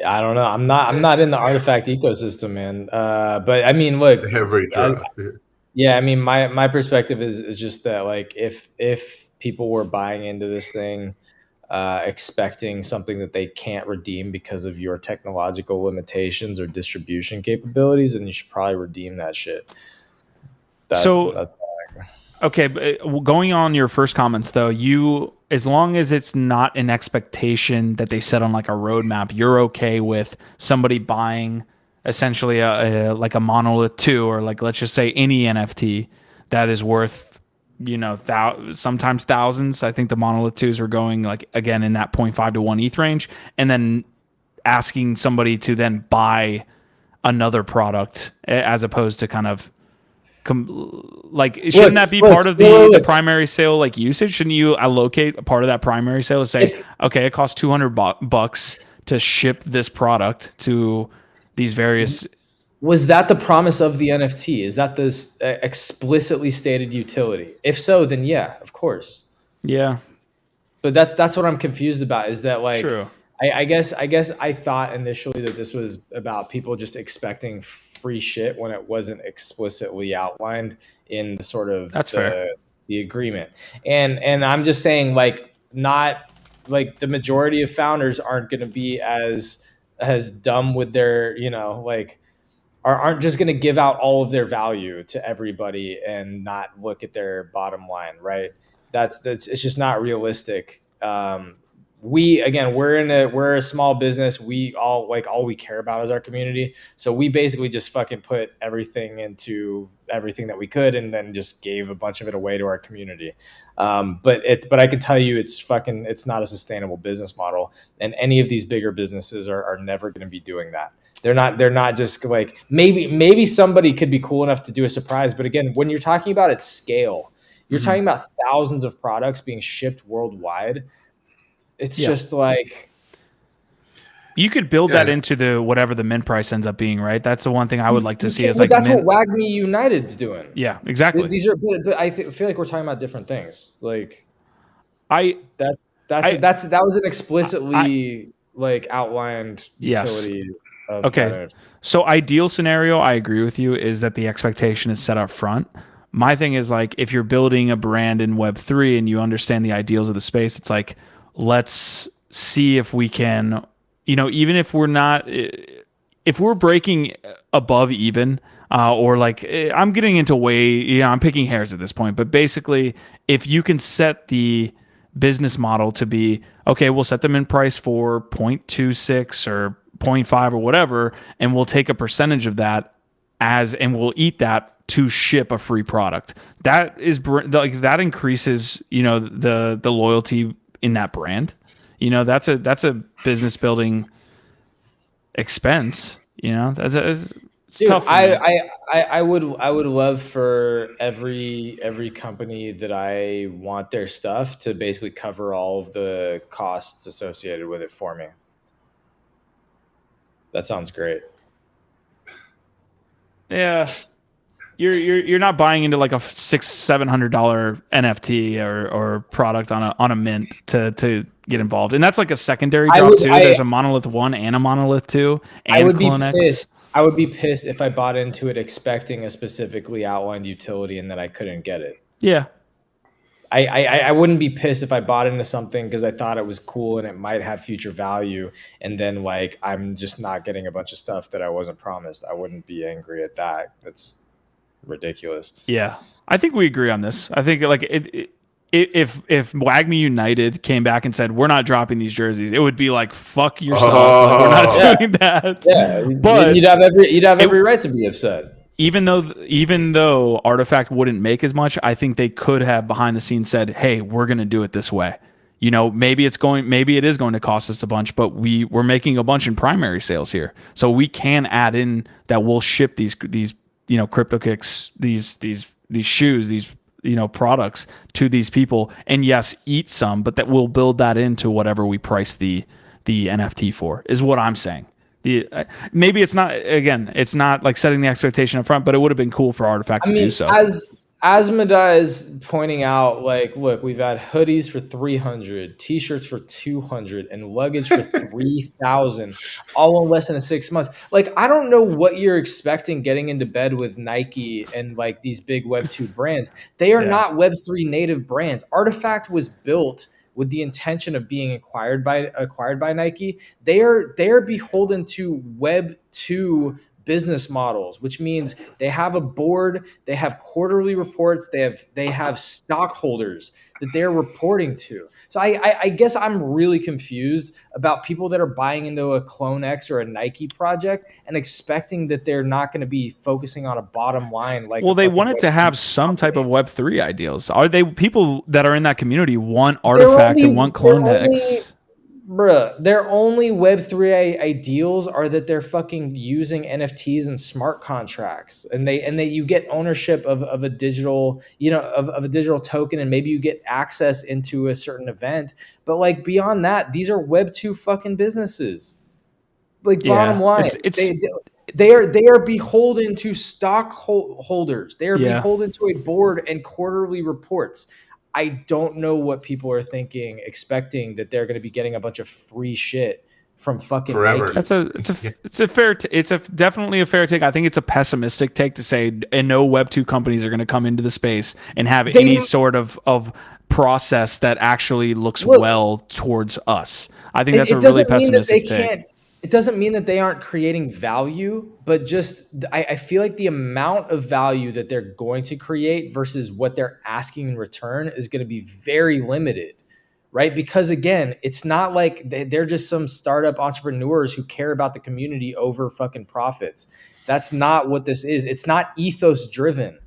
I don't know. I'm not in the Artifact ecosystem, man. But I mean, look, Every drop. yeah, I mean, my perspective is just that, like, if people were buying into this thing, expecting something that they can't redeem because of your technological limitations or distribution capabilities, then you should probably redeem that shit. Okay, but going on your first comments though, as long as it's not an expectation that they set on like a roadmap, you're okay with somebody buying essentially like a monolith 2, or like, let's just say any NFT that is worth, sometimes thousands. I think the monolith 2s are going like, again, in that 0.5 to 1 ETH range, and then asking somebody to then buy another product as opposed to kind of shouldn't that be part of the primary sale, like, usage? Shouldn't you allocate a part of that primary sale to say, okay, it costs $200 to ship this product to these various... Was that the promise of the NFT? Is that this explicitly stated utility? If so, then yeah, of course. Yeah. But that's what I'm confused about, is that, like, true. I guess I thought initially that this was about people just expecting free shit when it wasn't explicitly outlined in the sort of the agreement. And I'm just saying, like, not like the majority of founders aren't going to be as dumb with their, like, aren't just going to give out all of their value to everybody and not look at their bottom line, right? That's it's just not realistic. We're a small business. All we care about is our community. So we basically just fucking put everything into everything that we could, and then just gave a bunch of it away to our community. But I can tell you, it's not a sustainable business model, and any of these bigger businesses are never going to be doing that. They're not just like, maybe somebody could be cool enough to do a surprise. But again, when you're talking about its scale, you're talking about thousands of products being shipped worldwide. It's just like, you could build that into the whatever the mint price ends up being, right? That's the one thing I would like to see. Is like, that's what WAGMI United's doing. Yeah, exactly. These are, but I feel like we're talking about different things. Like, that was an explicitly like outlined utility. Okay. So ideal scenario, I agree with you, is that the expectation is set up front. My thing is, like, if you're building a brand in Web3 and you understand the ideals of the space, it's like, let's see if we can, even if we're breaking above even, or like, I'm getting into I'm picking hairs at this point, but basically, if you can set the business model to be, okay, we'll set them in price for 0.26 or 0.5 or whatever, and we'll take a percentage of that and we'll eat that to ship a free product. That is like, that increases, the loyalty in that brand. That's a business building expense. It's Dude, tough for me. I would love for every company that I want their stuff to basically cover all of the costs associated with it for me. That sounds great. Yeah. You're not buying into like a $600-700 NFT or product on a mint to get involved, and that's like a secondary drop too. There's a Monolith 1 and a Monolith 2 and Clone X. I would be pissed if I bought into it expecting a specifically outlined utility and that I couldn't get it. Yeah. I wouldn't be pissed if I bought into something because I thought it was cool and it might have future value, and then like I'm just not getting a bunch of stuff that I wasn't promised. I wouldn't be angry at that. That's ridiculous. Yeah, I think we agree on this. I think like if WAGMI United came back and said we're not dropping these jerseys, it would be like fuck yourself. Like, we're not doing that. Yeah, but you'd have every right to be upset. Even though Artifact wouldn't make as much, I think they could have behind the scenes said, "Hey, we're going to do it this way." Maybe it is going to cost us a bunch, but we're making a bunch in primary sales here, so we can add in that we'll ship these Cryptokicks, these shoes, these products to these people, and yes, eat some, but that we'll build that into whatever we price the NFT for, is what I'm saying. Maybe it's not like setting the expectation up front, but it would have been cool for Artifact to do so. As Mada is pointing out, like, look, we've had hoodies for 300, t-shirts for 200, and luggage for 3,000, all in less than 6 months. Like, I don't know what you're expecting getting into bed with Nike and like these big Web2 brands. They are not Web3 native brands. Artifact was built with the intention of being acquired by Nike. They are beholden to Web2 business models, which means they have a board, they have quarterly reports, they have stockholders that they're reporting to. So I guess I'm really confused about people that are buying into a Clone X or a Nike project and expecting that they're not going to be focusing on a bottom line. Like, well, they wanted to have some type of Web3 ideals. Are they people that are in that community want Artifact and want Clone X? Bruh, their only Web3 ideals are that they're fucking using NFTs and smart contracts, and you get ownership of a digital, of a digital token, and maybe you get access into a certain event. But like beyond that, these are Web2 fucking businesses. Like bottom line, they are beholden to stockholders. They are beholden to a board and quarterly reports. I don't know what people are thinking, expecting that they're going to be getting a bunch of free shit from fucking forever. Nike. It's definitely a fair take. I think it's a pessimistic take to say, and no Web2 companies are going to come into the space and have any sort of process that actually looks well towards us. I think that's a really pessimistic take. It doesn't mean that they aren't creating value, but just I feel like the amount of value that they're going to create versus what they're asking in return is going to be very limited, right? Because again, it's not like they're just some startup entrepreneurs who care about the community over fucking profits. That's not what this is. It's not ethos driven.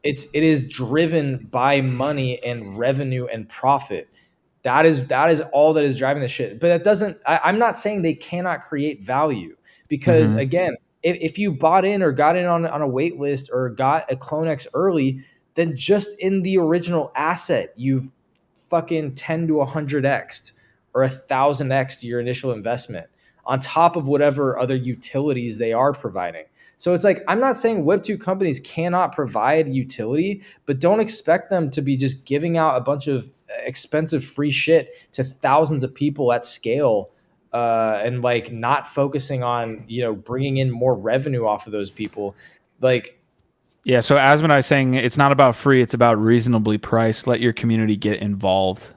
It is driven by money and revenue and profit. That is all that is driving the shit. But that doesn't, I'm not saying they cannot create value, because again, if you bought in or got in on a wait list or got a Clone X early, then just in the original asset, you've fucking 10 to 100x or 1,000x your initial investment on top of whatever other utilities they are providing. So it's like, I'm not saying Web2 companies cannot provide utility, but don't expect them to be just giving out a bunch of expensive free shit to thousands of people at scale, and like not focusing on, bringing in more revenue off of those people. Like, yeah. So as I was saying, it's not about free, it's about reasonably priced. Let your community get involved.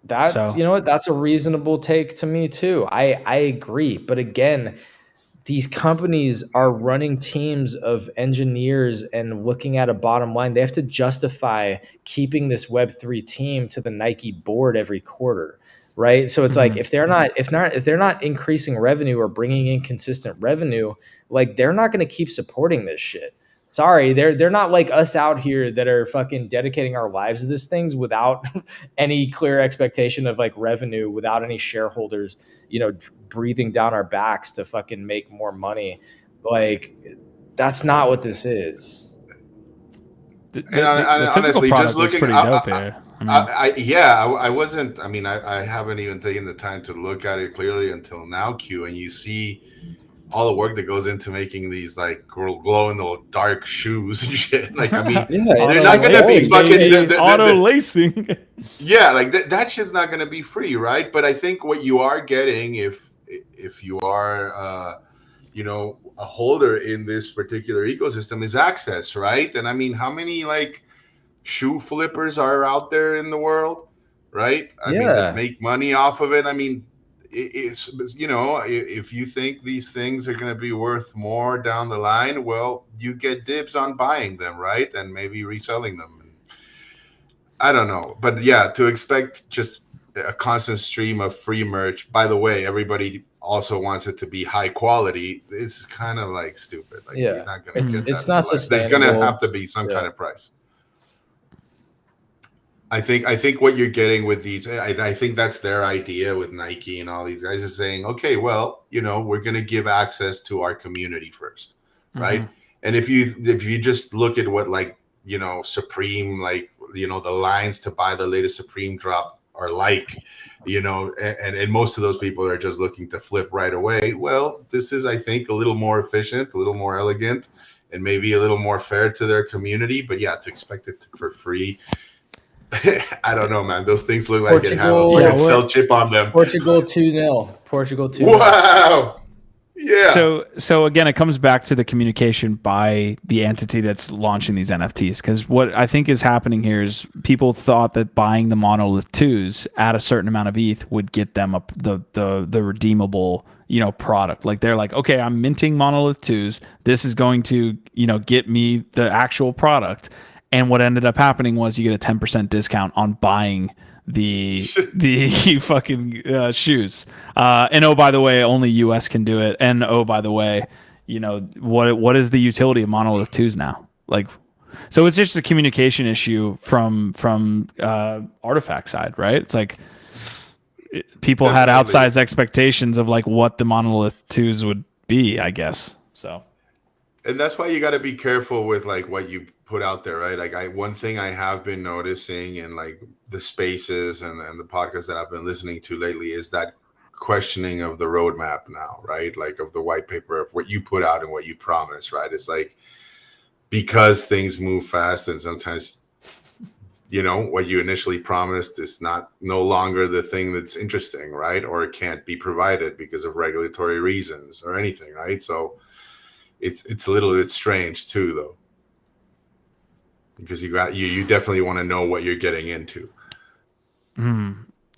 You know what? That's a reasonable take to me too. I agree. But again, these companies are running teams of engineers and looking at a bottom line. They have to justify keeping this Web3 team to the Nike board every quarter, right? So it's like if they're not increasing revenue or bringing in consistent revenue, like they're not going to keep supporting this shit. sorry, they're not like us out here that are fucking dedicating our lives to these things without any clear expectation of like revenue, without any shareholders, breathing down our backs to fucking make more money. Like, that's not what this is. The physical honestly, product just looks looking, pretty dope here. I wasn't. I mean, I haven't even taken the time to look at it clearly until now, Q. And you see all the work that goes into making these like glow in the dark shoes and shit. Like, I mean, they're not going to be fucking auto lacing. Yeah, like that shit's not going to be free, right? But I think what you are getting, if you are, a holder in this particular ecosystem, is access, right? And I mean, how many like shoe flippers are out there in the world, right? I mean, that make money off of it. I mean, it's, if you think these things are going to be worth more down the line, well, you get dibs on buying them, right? And maybe reselling them. I don't know. But yeah, to expect just a constant stream of free merch, by the way, everybody also wants it to be high quality. It's kind of like stupid. Like, you're not going to get that. It's not sustainable. There's going to have to be some kind of price. I think what you're getting with these, I think that's their idea with Nike and all these guys, is saying, okay, well, we're going to give access to our community first, right? And if you just look at what, like, Supreme, like, the lines to buy the latest Supreme drop are like, and most of those people are just looking to flip right away. Well, this is, I think, a little more efficient, a little more elegant, and maybe a little more fair to their community. But yeah, to expect it for free, I don't know, man. Those things look like it have a fucking cell chip on them. Portugal 2-0. Portugal 2-0. Wow. Yeah. So again, it comes back to the communication by the entity that's launching these NFTs. Because what I think is happening here is people thought that buying the monolith 2s at a certain amount of ETH would get them the redeemable product. Like, they're like, okay, I'm minting monolith 2s. This is going to get me the actual product. And what ended up happening was you get a 10% discount on buying the fucking shoes. And oh, by the way, only US can do it. And oh, by the way, what is the utility of monolith 2s now? Like, so it's just a communication issue from Artifact side, right? It's like people had outsized expectations of like what the monolith 2s would be, I guess. So. And that's why you got to be careful with like what you put out there, right? Like, one thing I have been noticing in like the spaces and the podcasts that I've been listening to lately is that questioning of the roadmap now, right? Like, of the white paper of what you put out and what you promise, right? It's like, because things move fast and sometimes, what you initially promised is no longer the thing that's interesting, right? Or it can't be provided because of regulatory reasons or anything, right? So it's a little bit strange too, though, because you definitely want to know what you're getting into.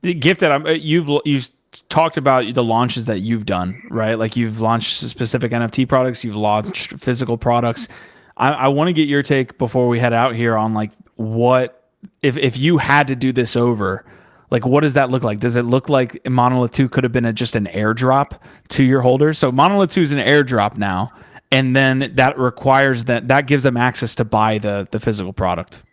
Gifted, you've talked about the launches that you've done, right? Like, you've launched specific NFT products, you've launched physical products. I want to get your take before we head out here on like, what if you had to do this over, like, what does that look like? Does it look like Monolith 2 could have been just an airdrop to your holders? So Monolith 2 is an airdrop now. And then that requires that gives them access to buy the physical product.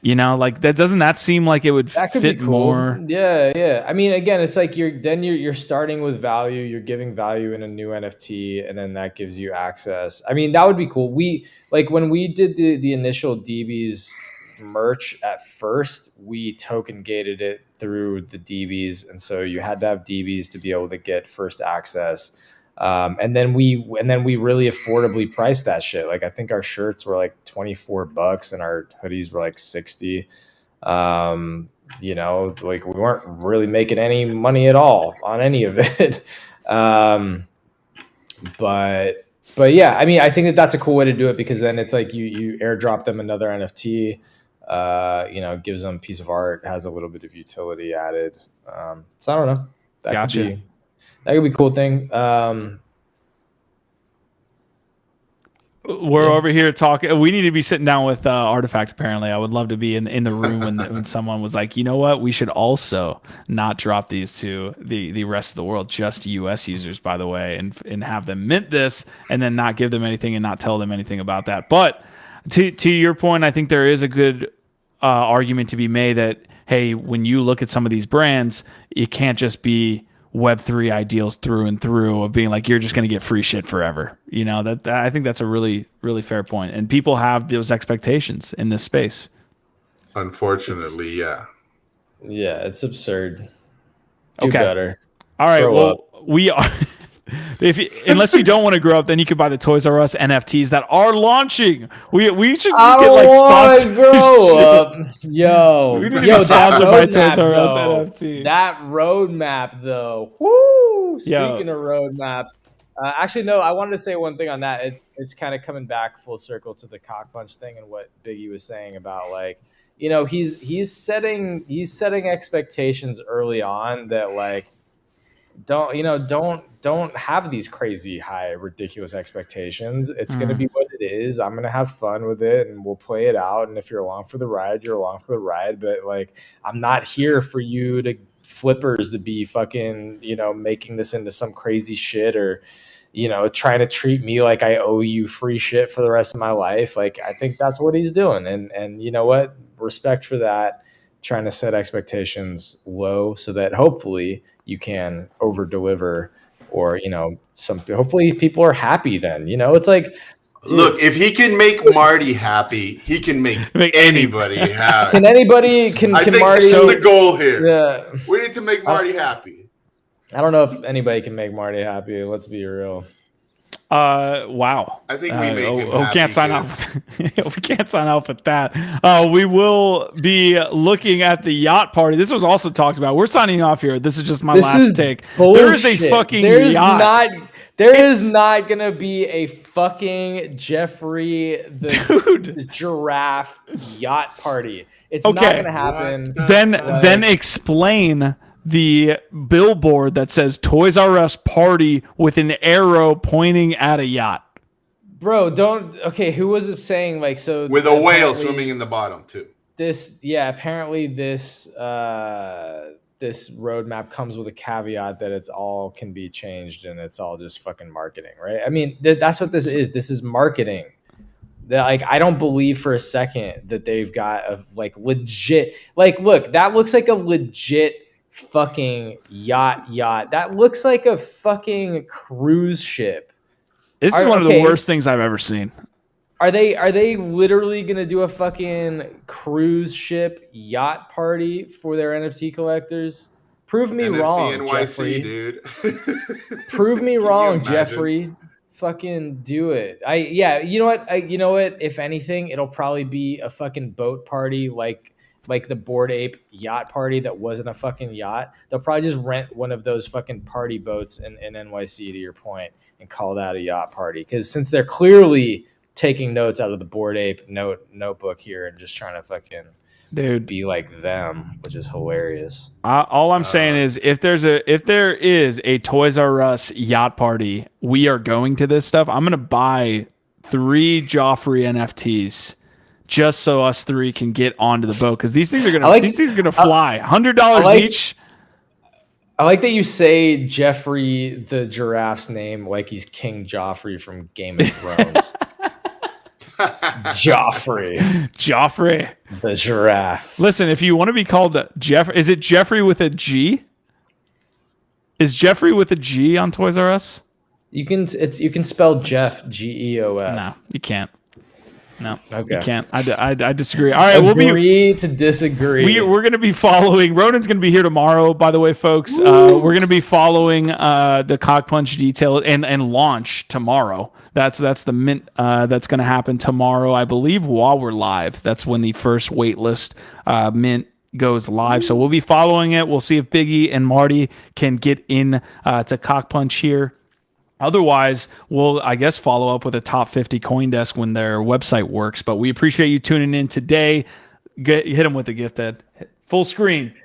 Like, doesn't that seem like it would fit cool. more? Yeah. I mean, again, it's like you're starting with value, you're giving value in a new NFT, and then that gives you access. I mean, that would be cool. When we did the initial DBs merch at first, we token gated it through the DBs, and so you had to have DBs to be able to get first access. And then we really affordably priced that shit. Like, I think our shirts were like $24 and our hoodies were like 60. Like, we weren't really making any money at all on any of it. But yeah, I mean, I think that's a cool way to do it, because then it's like you airdrop them another NFT, gives them a piece of art, has a little bit of utility added. So I don't know. Gotcha. That could be a cool thing. We're over here talking. We need to be sitting down with Artifact. Apparently, I would love to be in the room when someone was like, you know what, we should also not drop these to the rest of the world, just US users, by the way, and have them mint this and then not give them anything and not tell them anything about that. But to your point, I think there is a good argument to be made that, hey, when you look at some of these brands, it can't just be Web3 ideals through and through of being like, you're just going to get free shit forever. You know, that I think that's a really, really fair point. And people have those expectations in this space. Unfortunately, yeah. Yeah, it's absurd. Do better. All right. Grow up. We are... unless you don't want to grow up, then you can buy the Toys R Us NFTs that are launching. We should just get like sponsored. Grow up, yo. We need to be sponsored by Toys R Us NFT. That roadmap, though. Woo! Speaking of roadmaps, actually, no. I wanted to say one thing on that. It's kind of coming back full circle to the CockPunch thing and what Biggie was saying about, like, you know, he's setting expectations early on that, like, don't have these crazy high ridiculous expectations. It's going to be what it is. I'm going to have fun with it and we'll play it out, and if you're along for the ride, you're along for the ride. But like, I'm not here for you to flippers to be fucking, you know, making this into some crazy shit, or, you know, trying to treat me like I owe you free shit for the rest of my life. Like, I think that's what he's doing, and you know what, respect for that, trying to set expectations low so that hopefully you can over deliver, or, you know, hopefully people are happy then. You know, it's like, dude, look, if he can make Marty happy, he can make anybody happy. Can anybody I think Marty? that's the goal here. Yeah, we need to make Marty happy. I don't know if anybody can make Marty happy. Let's be real. Wow. I think we make him happy. We can't sign off. We can't sign off with that. We will be looking at the yacht party. This was also talked about. We're signing off here. This is just my last take. Bullshit. There is a fucking yacht. There is not gonna be a fucking Jeffrey the giraffe yacht party. It's not gonna happen. Then explain the billboard that says Toys R Us party with an arrow pointing at a yacht. Bro, don't. Okay, who was it saying, like, so with a whale swimming in the bottom too? Apparently this roadmap comes with a caveat that it's all can be changed and it's all just fucking marketing, right? I mean, that's what this is. This is marketing. That, like, I don't believe for a second that they've got a like legit, like, look, that looks like a legit fucking yacht. That looks like a fucking cruise ship. This is one of the worst things I've ever seen. Are they literally gonna do a fucking cruise ship yacht party for their NFT collectors? Prove me wrong, NYC, Jeffrey. Dude. Prove me wrong, Jeffrey. Fucking do it. You know what? If anything, it'll probably be a fucking boat party like the Bored Ape yacht party that wasn't a fucking yacht. They'll probably just rent one of those fucking party boats in NYC, to your point, and call that a yacht party. Because since they're clearly taking notes out of the Bored Ape notebook here and just trying to fucking be like them, which is hilarious. All I'm saying is, if there is a Toys R Us yacht party, we are going to this stuff. I'm gonna buy 3 Joffrey NFTs. Just so us 3 can get onto the boat, because these things are gonna fly. $100 each. I like that you say Jeffrey the giraffe's name like he's King Joffrey from Game of Thrones. Joffrey the giraffe. Listen, if you want to be called is it Jeffrey with a G? Is Jeffrey with a G on Toys R Us? You can spell Jeff GEOF. No, you can't. No, okay. You can't. I disagree. All right, Agree to disagree. We're going to be following. Ronan's going to be here tomorrow, by the way, folks. We're going to be following the CockPunch detail and launch tomorrow. That's the mint that's going to happen tomorrow, I believe, while we're live. That's when the first waitlist mint goes live. So we'll be following it. We'll see if Biggie and Marty can get in to CockPunch here. Otherwise, we'll, I guess, follow up with a top 50 CoinDesk when their website works. But we appreciate you tuning in today. Hit them with the gift, Ed. Full screen.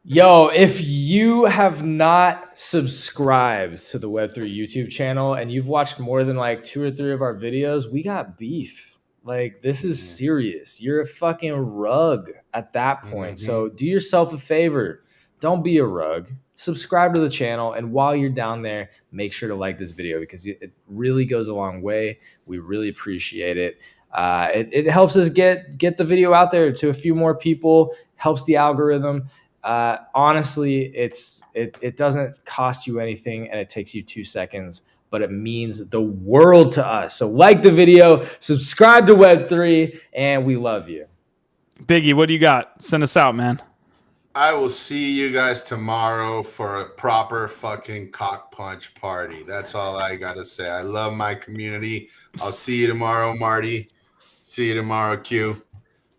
Yo, if you have not subscribed to the Web3 YouTube channel and you've watched more than like 2 or 3 of our videos, we got beef. Like, this is serious. You're a fucking rug at that point. So do yourself a favor. Don't be a rug. Subscribe to the channel. And while you're down there, make sure to like this video because it really goes a long way. We really appreciate it. It helps us get the video out there to a few more people, helps the algorithm. Honestly, it doesn't cost you anything and it takes you 2 seconds, but it means the world to us. So like the video, subscribe to Web3, and we love you. Biggie, what do you got? Send us out, man. I will see you guys tomorrow for a proper fucking CockPunch party. That's all I got to say. I love my community. I'll see you tomorrow, Marty. See you tomorrow, Q.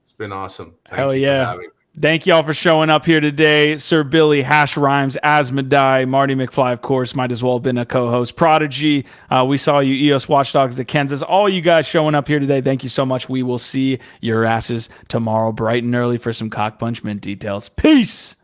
It's been awesome. Hell yeah. Thank y'all for showing up here today. Sir Billy, Hash Rhymes, Asmodai, Marty McFly, of course, might as well have been a co-host. Prodigy, we saw you, EOS Watchdogs, the Kansas. All you guys showing up here today, thank you so much. We will see your asses tomorrow bright and early for some CockPunch Mint details. Peace!